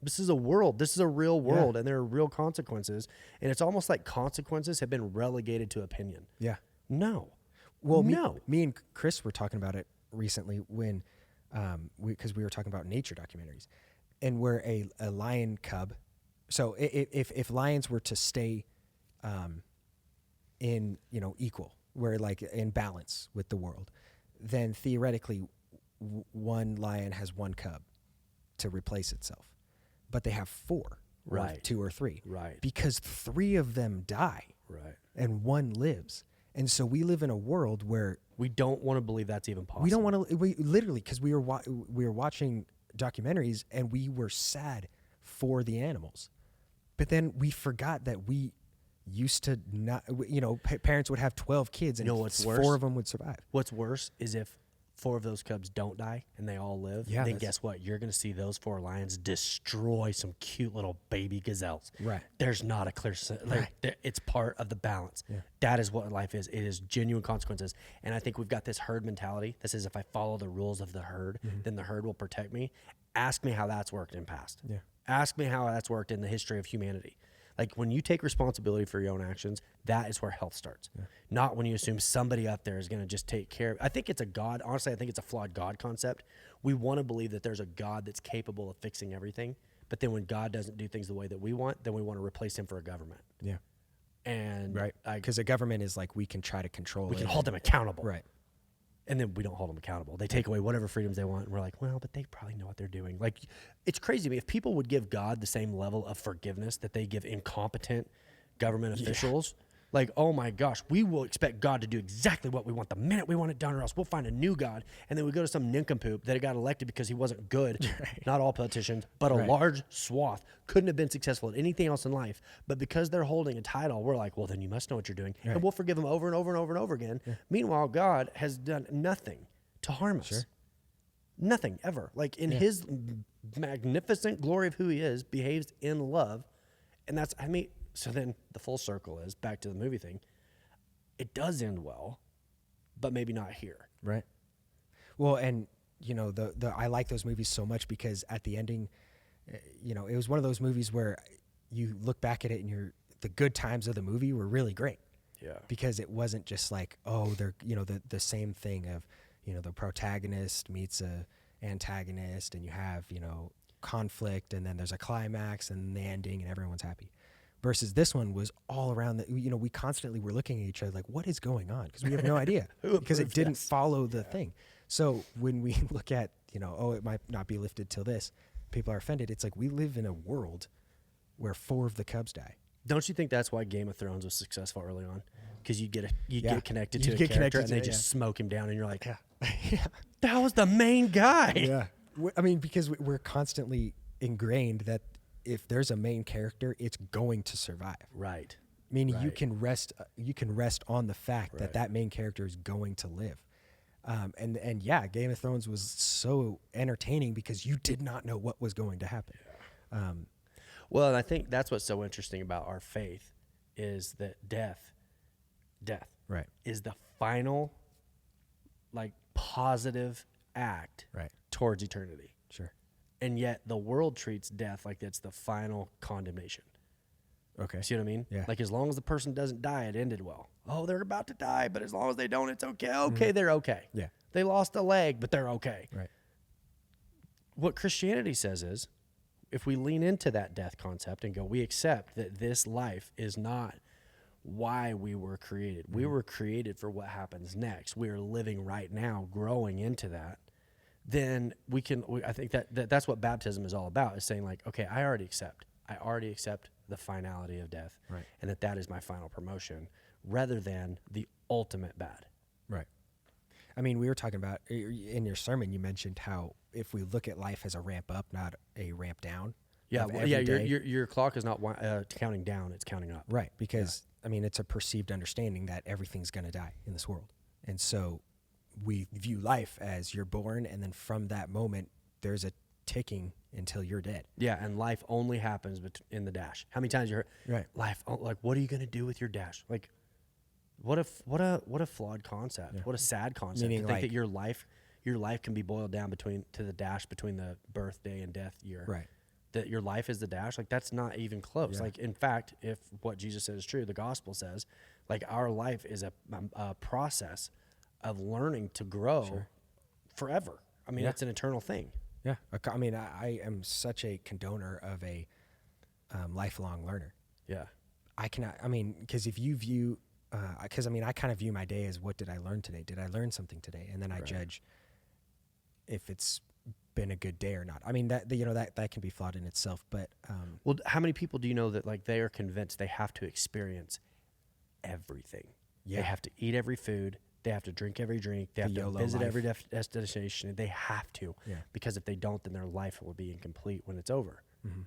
This is a world. This is a real world, and there are real consequences. And it's almost like consequences have been relegated to opinion. Yeah. No. Well, no. me and Chris were talking about it recently when, because we were talking about nature documentaries, and where a lion cub. So if lions were to stay, in equal, where like in balance with the world, then theoretically, one lion has one cub to replace itself, but they have four, or Right. 2 or 3, Right. because 3 of them die Right. and 1 lives. And so we live in a world where We don't want to believe that's even possible. we don't want to. We literally, because we were watching documentaries and we were sad for the animals, but then we forgot that we used to not. Parents would have 12 kids, and You know what's 4 worse? of them would survive. What's worse is if 4 of those cubs don't die and they all live, Yeah, then that's- guess what? You're going to see those 4 lions destroy some cute little baby gazelles. Right. There's not a clear it's part of the balance. Yeah. That is what life is. It is genuine consequences. And I think we've got this herd mentality that says if I follow the rules of the herd, then the herd will protect me. Ask me how that's worked in past. Yeah. Ask me how that's worked in the history of humanity. Like, when you take responsibility for your own actions, that is where health starts. Yeah. Not when you assume somebody up there is going to just take care of. I think it's a God. Honestly, I think it's a flawed God concept. We want to believe that there's a God that's capable of fixing everything. But then when God doesn't do things the way that we want, then we want to replace him for a government. Yeah. And Right. Because a government is like, we can try to control we it. can hold them accountable. Right. And then we don't hold them accountable. They take away whatever freedoms they want. And we're like, well, but they probably know what they're doing. Like, it's crazy to me. If people would give God the same level of forgiveness that they give incompetent government officials, like, oh my gosh, we will expect God to do exactly what we want the minute we want it done, or else we'll find a new God. And then we go to some nincompoop that got elected because he wasn't good. Right. Not all politicians, but a large swath couldn't have been successful at anything else in life. But because they're holding a title, we're like, well, then you must know what you're doing. Right. And we'll forgive them over and over and over and over again. Yeah. Meanwhile, God has done nothing to harm us. Sure. Nothing ever. Like, in his magnificent glory of who he is, behaves in love. And that's, so then the full circle is back to the movie thing. It does end well, but maybe not here. Right. Well, and I like those movies so much because at the ending, it was one of those movies where you look back at it and the good times of the movie were really great. Yeah. Because it wasn't just like, oh, they're, the same thing of, the protagonist meets a antagonist and you have, conflict and then there's a climax and the ending and everyone's happy. Versus this one was all around we constantly were looking at each other like, what is going on? Because we have no idea because it didn't follow the thing. So when we look at, it might not be lifted till this, people are offended. It's like, we live in a world where 4 of the cubs die. Don't you think that's why Game of Thrones was successful early on? Because you get connected to You a get character connected and to they it, just smoke him down and you're like, Yeah. that was the main guy. Yeah. I mean, because we're constantly ingrained that if there's a main character, it's going to survive. Right. Meaning you can rest on the fact Right. that main character is going to live. And Game of Thrones was so entertaining because you did not know what was going to happen. Yeah. Well, and I think that's what's so interesting about our faith is that death Right. is the final, like, positive act Right. towards eternity. Sure. And yet the world treats death like it's the final condemnation. Okay. See what I mean? Yeah. Like as long as the person doesn't die, it ended well. Oh, they're about to die, but as long as they don't, it's okay. Okay, they're okay. Yeah. They lost a leg, but they're okay. Right. What Christianity says is, if we lean into that death concept and go, we accept that this life is not why we were created. We were created for what happens next. We are living right now, growing into that. Then I think that's what baptism is all about, is saying like, okay, I already accept the finality of death, Right. and that is my final promotion, rather than the ultimate bad. Right. I mean, we were talking about, in your sermon, you mentioned how if we look at life as a ramp up, not a ramp down. Yeah, of well, every day. your clock is not counting down; it's counting up. Right, because I mean, it's a perceived understanding that everything's going to die in this world, and so we view life as you're born, and then from that moment, there's a ticking until you're dead. Yeah, and life only happens in the dash. How many times you heard life? Like, what are you going to do with your dash? Like, what a flawed concept. Yeah. What a sad concept. Meaning, to think that your life can be boiled down to the dash between the birthday and death year. Right. That your life is the dash. Like, that's not even close. Yeah. Like, in fact, if what Jesus said is true, the gospel says, like, our life is a process of learning to grow forever. I mean, that's an eternal thing. Yeah. I mean, I am such a condoner of a lifelong learner. Yeah. Because if you view, I kind of view my day as, what did I learn today? Did I learn something today? And then I judge if it's been a good day or not. I mean, that can be flawed in itself, but well, how many people do you know that like they are convinced they have to experience everything? Yeah. They have to eat every food. They have to drink every drink. They have to visit every destination. They have to, because if they don't, then their life will be incomplete when it's over. Mm-hmm.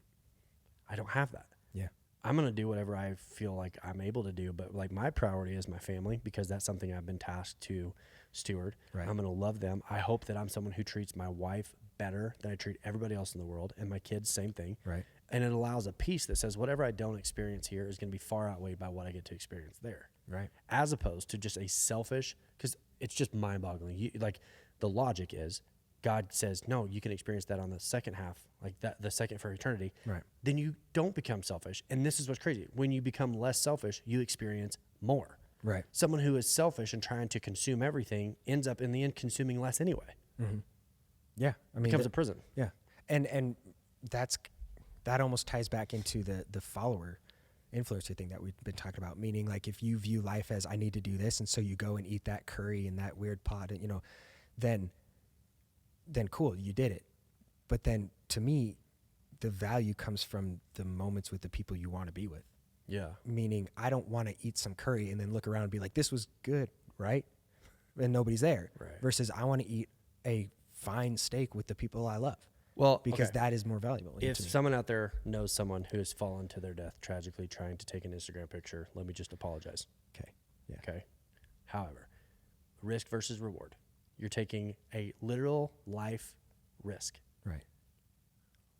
I don't have that. Yeah, I'm gonna do whatever I feel like I'm able to do, but like my priority is my family, because that's something I've been tasked to steward. Right. I'm gonna love them. I hope that I'm someone who treats my wife better than I treat everybody else in the world, and my kids, same thing. Right. And it allows a peace that says whatever I don't experience here is gonna be far outweighed by what I get to experience there. Right. As opposed to just a selfish, because it's just mind-boggling. Like the logic is, God says, no, you can experience that on the second half, like that, the second for eternity. Right. Then you don't become selfish. And this is what's crazy. When you become less selfish, you experience more. Right. Someone who is selfish and trying to consume everything ends up in the end consuming less anyway. Mm-hmm. Yeah. I mean, becomes a prison. Yeah. And that almost ties back into the follower influencer thing that we've been talking about, meaning like if you view life as, I need to do this, and so you go and eat that curry and that weird pot, and then cool, you did it. But then to me, the value comes from the moments with the people you want to be with. Yeah. Meaning I don't want to eat some curry and then look around and be like, this was good, right? And nobody's there. Right. Versus I want to eat a fine steak with the people I love. Well, because that is more valuable. If someone out there knows someone who has fallen to their death tragically trying to take an Instagram picture, let me just apologize. Okay. Yeah. Okay. However, risk versus reward. You're taking a literal life risk. Right.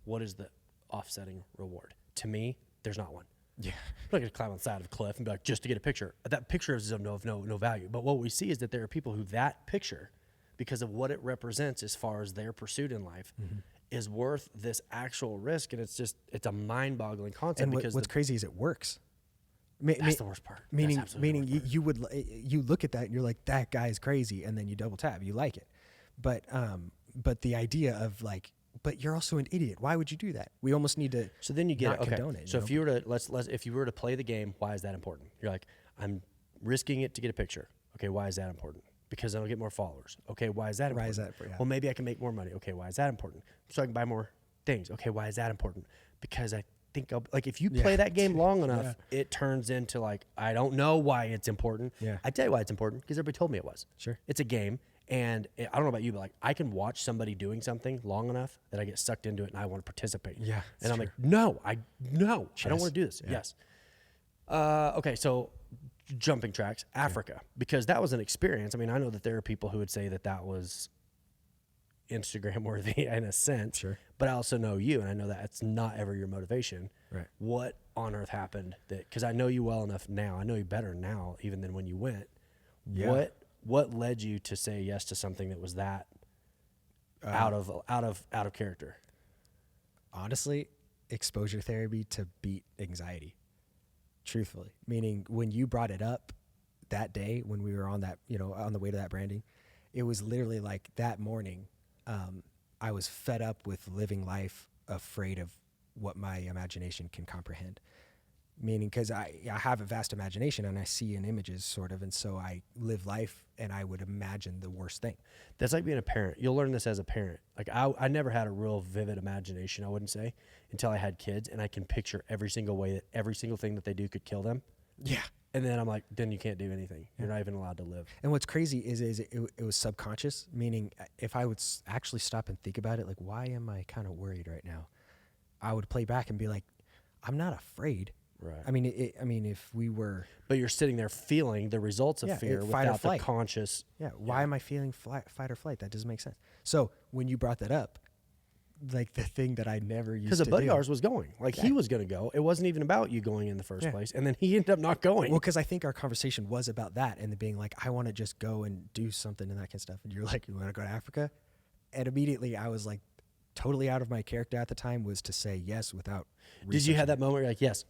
What is the offsetting reward? To me, there's not one. Yeah. I'm not going to climb on the side of a cliff and be like, just to get a picture. That picture is of no value. But what we see is that there are people who that picture, because of what it represents as far as their pursuit in life, is worth this actual risk. And it's a mind-boggling concept. And what's crazy is it works. That's the worst part. Meaning you look at that and you're like, that guy's crazy, and then you double tap, you like it. But the idea of like, but you're also an idiot. Why would you do that? We almost need to. So then you get condone it. So if you were to if you were to play the game, why is that important? You're like, I'm risking it to get a picture. Okay, why is that important? Because I'll get more followers. Okay, why is that important? Why is that? Yeah. Well, maybe I can make more money. Okay, why is that important? So I can buy more things. Okay, why is that important? Because I think if you play that game long enough, it turns into like, I don't know why it's important. Yeah. I tell you why it's important, because everybody told me it was. Sure. It's a game, and I don't know about you, but like I can watch somebody doing something long enough that I get sucked into it and I want to participate. Yeah. And I'm like, no, I don't want to do this. Yeah. Yes. Okay, so jumping tracks, Africa, because that was an experience. I mean, I know that there are people who would say that was Instagram worthy in a sense, sure. But I also know you, and I know that it's not ever your motivation. Right. What on earth happened because I know you well enough now. I know you better now even than when you went. Yeah. What led you to say yes to something that was that out of character? honestly, exposure therapy to beat anxiety. Truthfully, meaning when you brought it up that day when we were on that, on the way to that branding, it was literally like that morning. I was fed up with living life afraid of what my imagination can comprehend. Meaning, because I have a vast imagination and I see in images sort of, and so I live life and I would imagine the worst thing. That's like being a parent. You'll learn this as a parent. Like I never had a real vivid imagination, I wouldn't say, until I had kids, and I can picture every single way that every single thing that they do could kill them. Yeah. And then I'm like, then you can't do anything. You're not even allowed to live. And what's crazy is it was subconscious, meaning if I would actually stop and think about it, like, why am I kind of worried right now? I would play back and be like, I'm not afraid. Right. I mean, if we were... But you're sitting there feeling the results of fear without the conscious... Yeah, why am I feeling fight or flight? That doesn't make sense. So when you brought that up, like the thing that I never used to do... Because a buddy of ours was going. Like, he was going to go. It wasn't even about you going in the first place. And then he ended up not going. Well, because I think our conversation was about that and being like, I want to just go and do something and that kind of stuff. And you're like, you want to go to Africa? And immediately I was like, totally out of my character at the time was to say yes without... Did you have that moment where you're like, yes?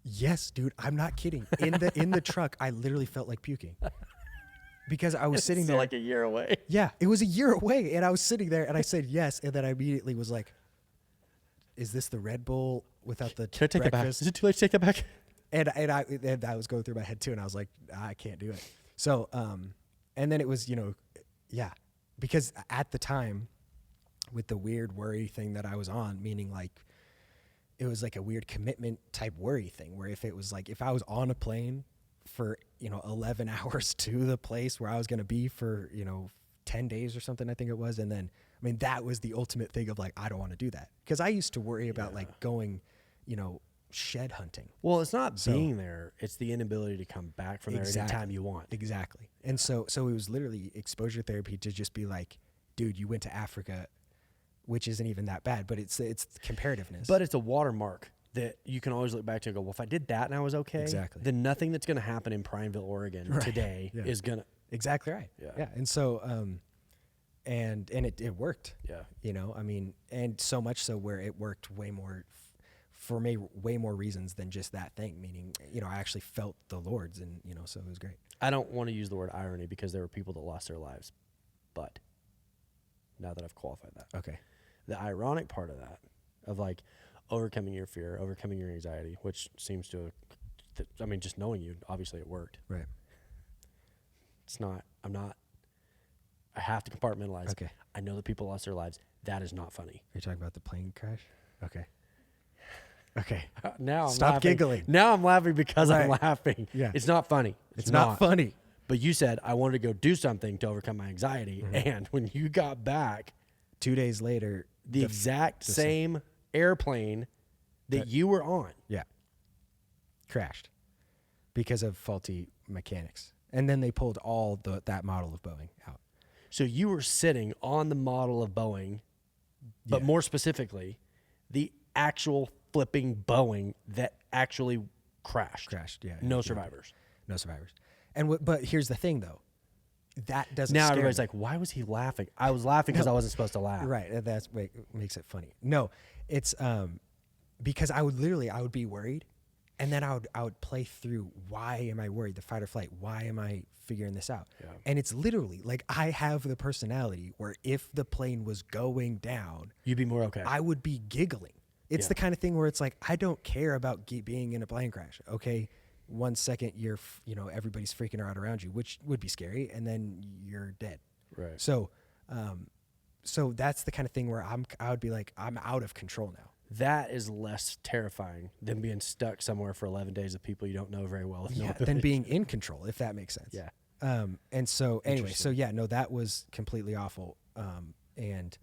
Yes, dude. I'm not kidding. In the truck, I literally felt like puking. Because I was sitting there like a year away. Yeah, it was a year away, and I was sitting there, and I said yes, and then I immediately was like, "Is this the Red Bull without the Can I take that back? Is it too late to take that back?" And I was going through my head too, and I was like, I can't do it. So, and then it was, because at the time, with the weird worry thing that I was on, meaning like, it was like a weird commitment type worry thing, where if it was like if I was on a plane for 11 hours to the place where I was going to be for 10 days or something, I think it was, and then that was the ultimate thing of like, I don't want to do that, because I used to worry about like going shed hunting. Well, it's not being there, it's the inability to come back from there anytime you want. Exactly. And so it was literally exposure therapy to just be like, dude, you went to Africa, which isn't even that bad, but it's comparativeness. But it's a watermark that you can always look back to and go, well, if I did that and I was okay, exactly, then nothing that's going to happen in Prineville, Oregon today is going to. Exactly right. Yeah. And so, and it worked. Yeah. And so much so where it worked way more for me, way more reasons than just that thing, meaning, I actually felt the Lord's and, so it was great. I don't want to use the word irony because there were people that lost their lives, but now that I've qualified that. Okay. The ironic part of that, of like overcoming your fear, overcoming your anxiety, which seems to, just knowing you, obviously it worked. Right. I have to compartmentalize. Okay. I know that people lost their lives. That is not funny. Are you talking about the plane crash? Okay. Okay. Now I'm Stop laughing. giggling. Now I'm laughing because I'm laughing. Yeah. It's not funny. It's not funny. But you said I wanted to go do something to overcome my anxiety. Mm-hmm. And when you got back 2 days later, the exact same airplane that you were on. Yeah. Crashed because of faulty mechanics. And then they pulled all that model of Boeing out. So you were sitting on the model of Boeing, but more specifically, the actual flipping Boeing that actually crashed. Yeah. No survivors. No survivors. But here's the thing, though. That doesn't now scare everybody's me. like, why was he laughing? I was laughing because I wasn't supposed to laugh. Right. That's what makes it funny. No, it's because I would be worried, and then I would play through, why am I worried? The fight or flight. Why am I figuring this out? Yeah. And it's literally like I have the personality where if the plane was going down, you'd be more okay. I would be giggling. It's the kind of thing where it's like, I don't care about being in a plane crash. Okay. 1 second you're, everybody's freaking out around you, which would be scary. And then you're dead. Right. So that's the kind of thing where I would be like, I'm out of control now. That is less terrifying than being stuck somewhere for 11 days with people you don't know very well. Than being in control, if that makes sense. Yeah. And so anyway, that was completely awful. And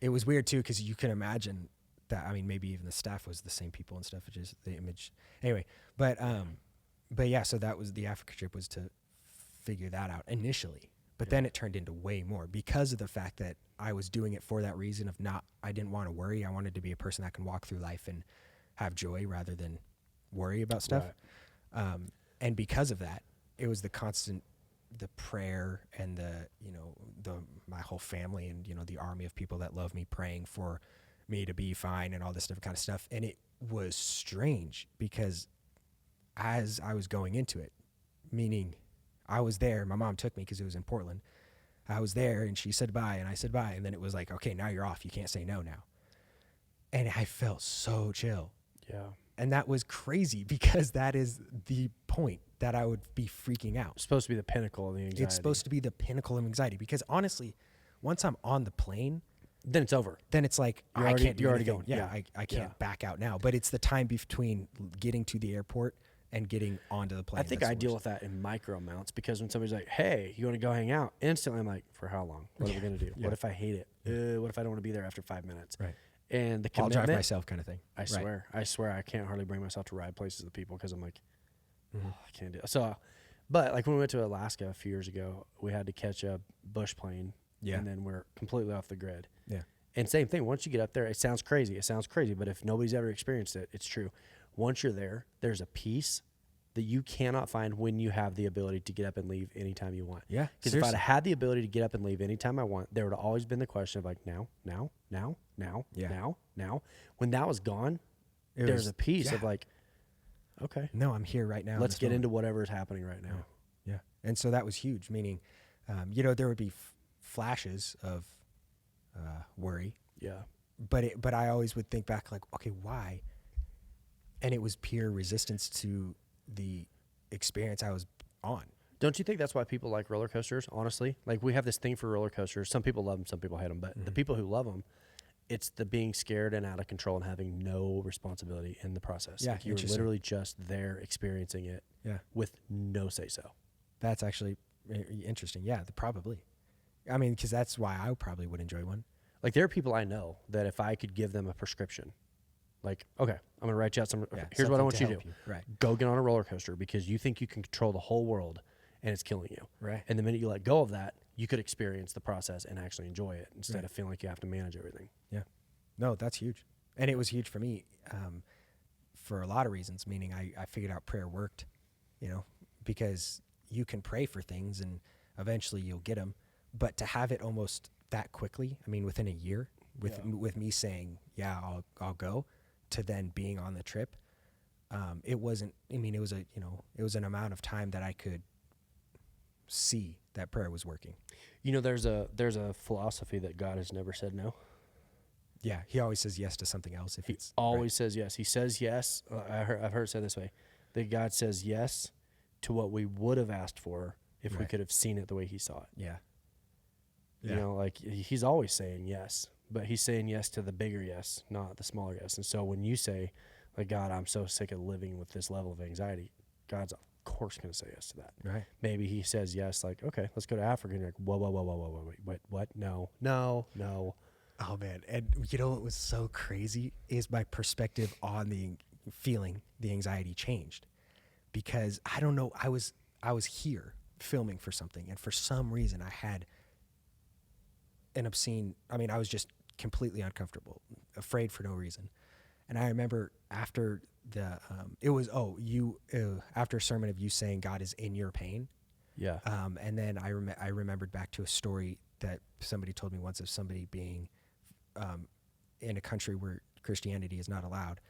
it was weird too, because you can imagine that, maybe even the staff was the same people and stuff, which is the image. Anyway, but yeah, so that was the Africa trip, was to figure that out initially. But then it turned into way more because of the fact that I was doing it for that reason of I didn't want to worry. I wanted to be a person that can walk through life and have joy rather than worry about stuff. Right. And because of that, it was the prayer and my whole family and, the army of people that love me praying for me to be fine and all this different kind of stuff. And it was strange because as I was going into it, meaning I was there, my mom took me because it was in Portland. I was there and she said bye and I said bye. And then it was like, okay, now you're off. You can't say no now. And I felt so chill. Yeah. And that was crazy because that is the point that I would be freaking out. It's supposed to be the pinnacle of the anxiety. It's supposed to be the pinnacle of anxiety because honestly, once I'm on the plane, then it's over. then it's like, You're I already- can't do you're already anything. going. Yeah, Yeah. I can't Yeah. back out now. But it's the time between getting to the airport and getting onto the plane. I think that's I the deal worst. with that in micro amounts because when somebody's like, hey, you want to go hang out? Instantly I'm like, for how long? What are we going to do? Yeah. What if I hate it? What if I don't want to be there after 5 minutes? Right. And the I'll drive commitment, myself kind of thing. I swear I can't hardly bring myself to ride places with people because I'm like, Mhm. I can't do it. So, but like when we went to Alaska a few years ago, we had to catch a bush plane Yeah. and then we're completely off the grid. Yeah. And same thing, once you get up there, it sounds crazy. But if nobody's ever experienced it, it's true. Once you're there, there's a peace that you cannot find when you have the ability to get up and leave anytime you want. Yeah. Because if I'd had the ability to get up and leave anytime I want, there would have always been the question of like, now. Yeah. When that was gone, It there's was- a piece yeah. of like, okay, No, I'm here right now. in let's this get moment. into whatever is happening right now. Yeah. And so that was huge, meaning, there would be flashes of worry, Yeah. but I always would think back like, okay, why? And it was pure resistance to the experience I was on. Don't you think that's why people like roller coasters, honestly? Like we have this thing for roller coasters. Some people love them, some people hate them. But the people who love them, it's the being scared and out of control and having no responsibility in the process. Yeah, Like you're interesting. literally just there experiencing it Yeah. with no say-so. That's actually interesting. Yeah, probably. I mean, because that's why I probably would enjoy one. Like there are people I know that if I could give them a prescription, like, okay, I'm going to write you out some, Yeah, here's what I something want to you to help do. you. Right. Go get on a roller coaster because you think you can control the whole world and it's killing you. Right. And the minute you let go of that, you could experience the process and actually enjoy it instead Right. of feeling like you have to manage everything. Yeah. No, that's huge. And it was huge for me for a lot of reasons, meaning I figured out prayer worked, because you can pray for things and eventually you'll get them. But to have it almost that quickly, I mean, within a year, with me saying, yeah, I'll go, to then being on the trip, it wasn't, I mean, it was it was an amount of time that I could see that prayer was working. There's a philosophy that God has never said no. Yeah. He always says yes to something else. If He it's always says yes. He says yes. I've heard it said this way, that God says yes to what we would have asked for if we Right. could have seen it the way he saw it. Yeah. Like he's always saying yes, but he's saying yes to the bigger yes, not the smaller yes. And so when you say, like, God, I'm so sick of living with this level of anxiety, God's of course going to say yes to that. Right. Maybe he says yes, like, okay, let's go to Africa. And you're like, whoa, wait, what? No. Oh man. And what was so crazy is my perspective on the anxiety changed, because I don't know, I was here filming for something, and for some reason I had an obscene, I was just completely uncomfortable, afraid for no reason. And I remember after the after a sermon of you saying God is in your pain. Yeah. And then I remembered back to a story that somebody told me once of somebody being in a country where Christianity is not allowed,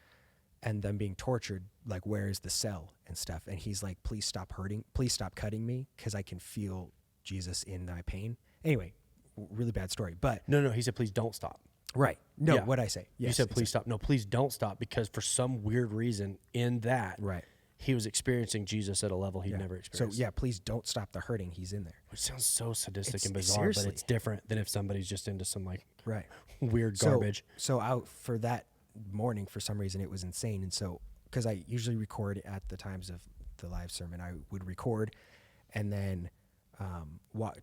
and them being tortured, like, where is the cell and stuff. And he's like, please stop hurting. Please stop cutting me, because I can feel Jesus in my pain. Anyway, really bad story. But No, he said, please don't stop. right. No, Yeah. what'd I say? You Yes, said, please exactly. stop. No, please don't stop, because for some weird reason in that, Right. he was experiencing Jesus at a level he'd Yeah. never experienced. So yeah, please don't stop the hurting. He's in there. Which sounds so sadistic It's- and bizarre, seriously. but it's different than if somebody's just into some like Right. weird So- garbage. So out for that morning, for some reason, it was insane. And so, because I usually record at the times of the live sermon, I would record and then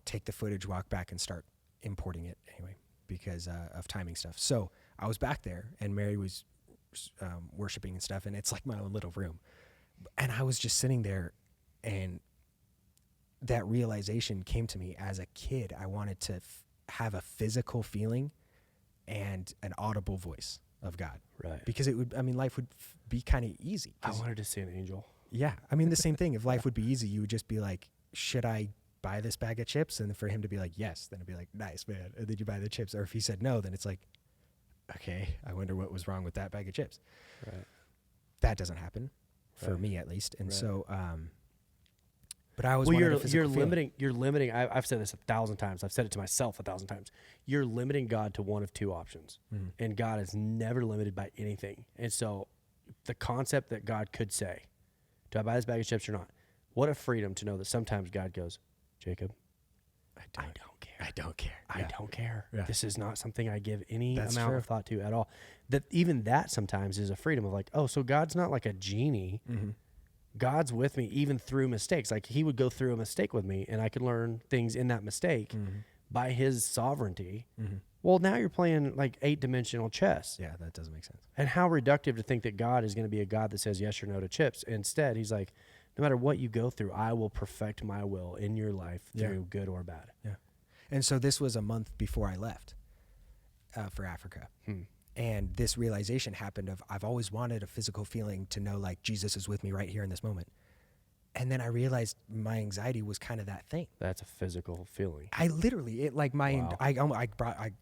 take the footage, walk back, and start importing it anyway, because of timing stuff. So I was back there, and Mary was worshiping and stuff, and it's like my own little room. And I was just sitting there, and that realization came to me as a kid. I wanted to have a physical feeling and an audible voice of God, Right. because life would be kind of easy. I 'Cause- wanted to see an angel. yeah. The same thing. If life would be easy, you would just be like, should I buy this bag of chips? And for him to be like, yes, then it'd be like, nice, man. And then you buy the chips. Or if he said no, then it's like, okay, I wonder what was wrong with that bag of chips. Right. That doesn't happen for Right. me, at least. And Right. so, but I always Well, wanted a physical feeling. you're limiting. I've said this 1,000 times. I've said it to myself 1,000 times. You're limiting God to one of two options, and God is never limited by anything. And so, the concept that God could say, "Do I buy this bag of chips or not?" What a freedom to know that sometimes God goes, "Jacob, I don't care. I don't care. I don't care. Yeah. This is not something I give any That's amount true. of thought to at all." That even that sometimes is a freedom of like, oh, so God's not like a genie. God's with me even through mistakes. Like he would go through a mistake with me and I could learn things in that mistake by his sovereignty. Well, now you're playing like 8-dimensional chess. Yeah, that doesn't make sense. And how reductive to think that God is going to be a God that says yes or no to chips. Instead, he's like, no matter what you go through, I will perfect my will in your life through good or bad. Yeah. And so this was a month before I left for Africa. And this realization happened of I've always wanted a physical feeling to know like Jesus is with me right here in this moment. And then I realized my anxiety was kind of that thing. That's a physical feeling. I literally, it like my, Wow. I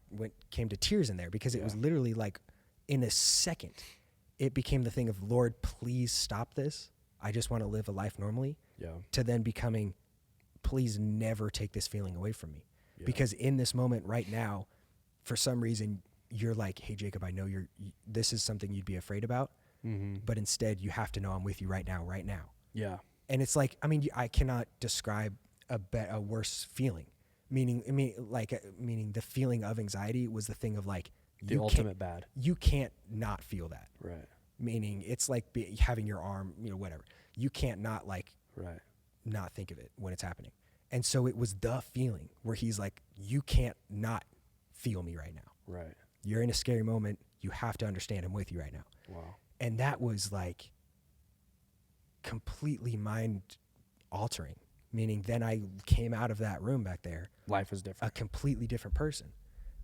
came to tears in there because it was literally like in a second, it became the thing of, Lord, please stop this. I just want to live a life normally. Yeah. To then becoming, please never take this feeling away from me. Yeah. Because in this moment right now, for some reason, you're like, hey, Jacob, I know this is something you'd be afraid about, but instead you have to know I'm with you right now. Yeah. And it's like, I mean, I cannot describe a worse feeling. Meaning the feeling of anxiety was the thing of like, The ultimate bad. You can't not feel that. Right. Meaning it's like having your arm, whatever. You can't not like not think of it when it's happening. And so it was the feeling where he's like, you can't not feel me right now. Right. You're in a scary moment. You have to understand I'm with you right now. Wow. And that was like completely mind altering. Meaning then I came out of that room back there. Life was different. A completely different person.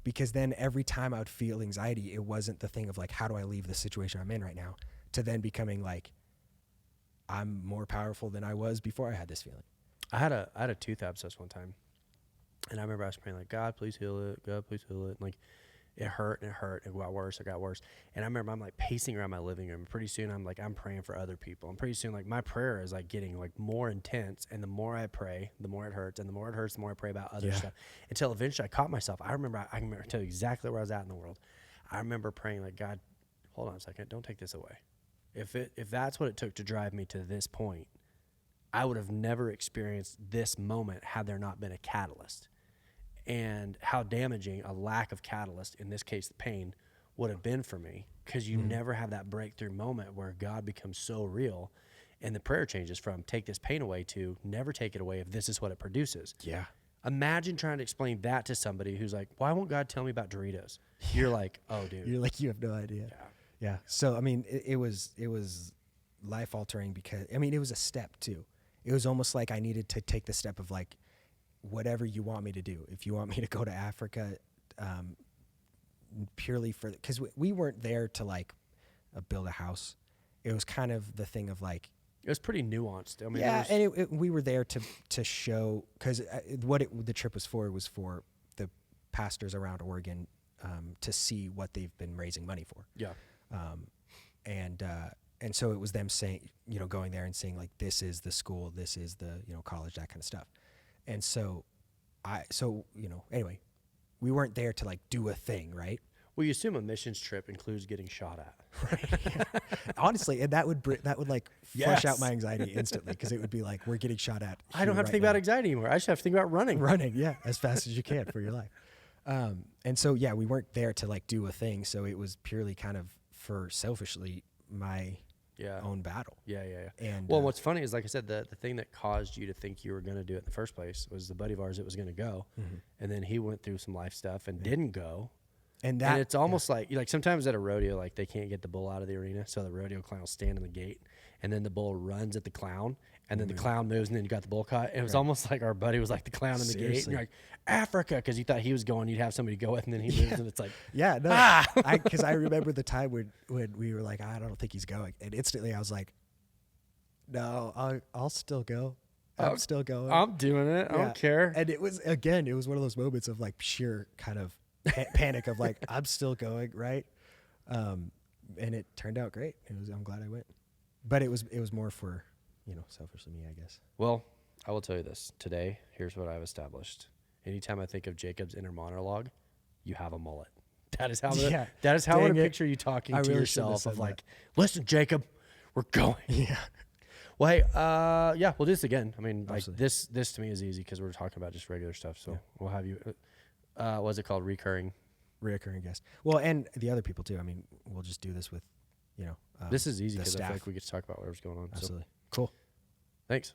Because then every time I would feel anxiety, it wasn't the thing of like, how do I leave the situation I'm in right now, to then becoming like, I'm more powerful than I was before I had this feeling. I had a tooth abscess one time, and I remember I was praying like, God, please heal it. God, please heal it. And like, it hurt and it hurt. It got worse. It got worse. And I remember I'm like pacing around my living room. Pretty soon I'm praying for other people. And pretty soon like my prayer is like getting like more intense. And the more I pray, the more it hurts. And the more it hurts, the more I pray about other stuff. Until eventually I caught myself. I can remember tell you exactly where I was at in the world. I remember praying like, God, hold on a second. Don't take this away. If that's what it took to drive me to this point, I would have never experienced this moment had there not been a catalyst. And how damaging a lack of catalyst, in this case the pain, would have been for me, because you never have that breakthrough moment where God becomes so real, and the prayer changes from take this pain away to never take it away if this is what it produces. Yeah. Imagine trying to explain that to somebody who's like, why won't God tell me about Doritos? You're like, oh, dude. You're like, you have no idea. Yeah. So, I mean, it was life altering because, I mean, it was a step too. It was almost like I needed to take the step of like, whatever you want me to do. If you want me to go to Africa, purely for, because we weren't there to like build a house. It was kind of the thing of like, it was pretty nuanced. I mean, and we were there to show, because the trip was for the pastors around Oregon to see what they've been raising money for. Yeah. And so it was them saying, going there and saying like, this is the school, this is the, college, that kind of stuff. And so anyway, we weren't there to like do a thing, right? Well, you assume a missions trip includes getting shot at. Right. Honestly, and that would like flush out my anxiety instantly, because it would be like, we're getting shot at. I don't have to think about anxiety anymore. I just have to think about running. Yeah, as fast as you can for your life. And so, we weren't there to like do a thing. So it was purely kind of for selfishly my own battle. Yeah. And well, what's funny is, like I said, the thing that caused you to think you were going to do it in the first place was the buddy of ours that was going to go. And then he went through some life stuff and didn't go. And it's almost like sometimes at a rodeo, like they can't get the bull out of the arena. So the rodeo clown will stand in the gate, and then the bull runs at the clown, and then the clown moves, and then you got the bull caught. And it was almost like our buddy was like the clown in the gate. And you're like, Africa, because you thought he was going, you'd have somebody go with, and then he moves, and it's like, because I remember the time when we were like, I don't think he's going. And instantly I was like, no, I'll still go. I'm still going. I'm doing it. I don't care. And it was one of those moments of like sheer kind of panic of like, I'm still going, right? And it turned out great. I'm glad I went. But it was more for, selfishly me, I guess. Well, I will tell you this. Today, here's what I've established. Anytime I think of Jacob's inner monologue, you have a mullet. That is how that is how I want to picture you talking to yourself of like, listen, Jacob, we're going. Yeah. Well, hey, yeah, we'll do this again. I mean, like this to me is easy because we're talking about just regular stuff. So we'll have you, what's it called? Reoccurring guest. Well, and the other people too. I mean, we'll just do this with, this is easy because I staff. feel like we get to talk about whatever's going on. Absolutely. So. Cool. Thanks.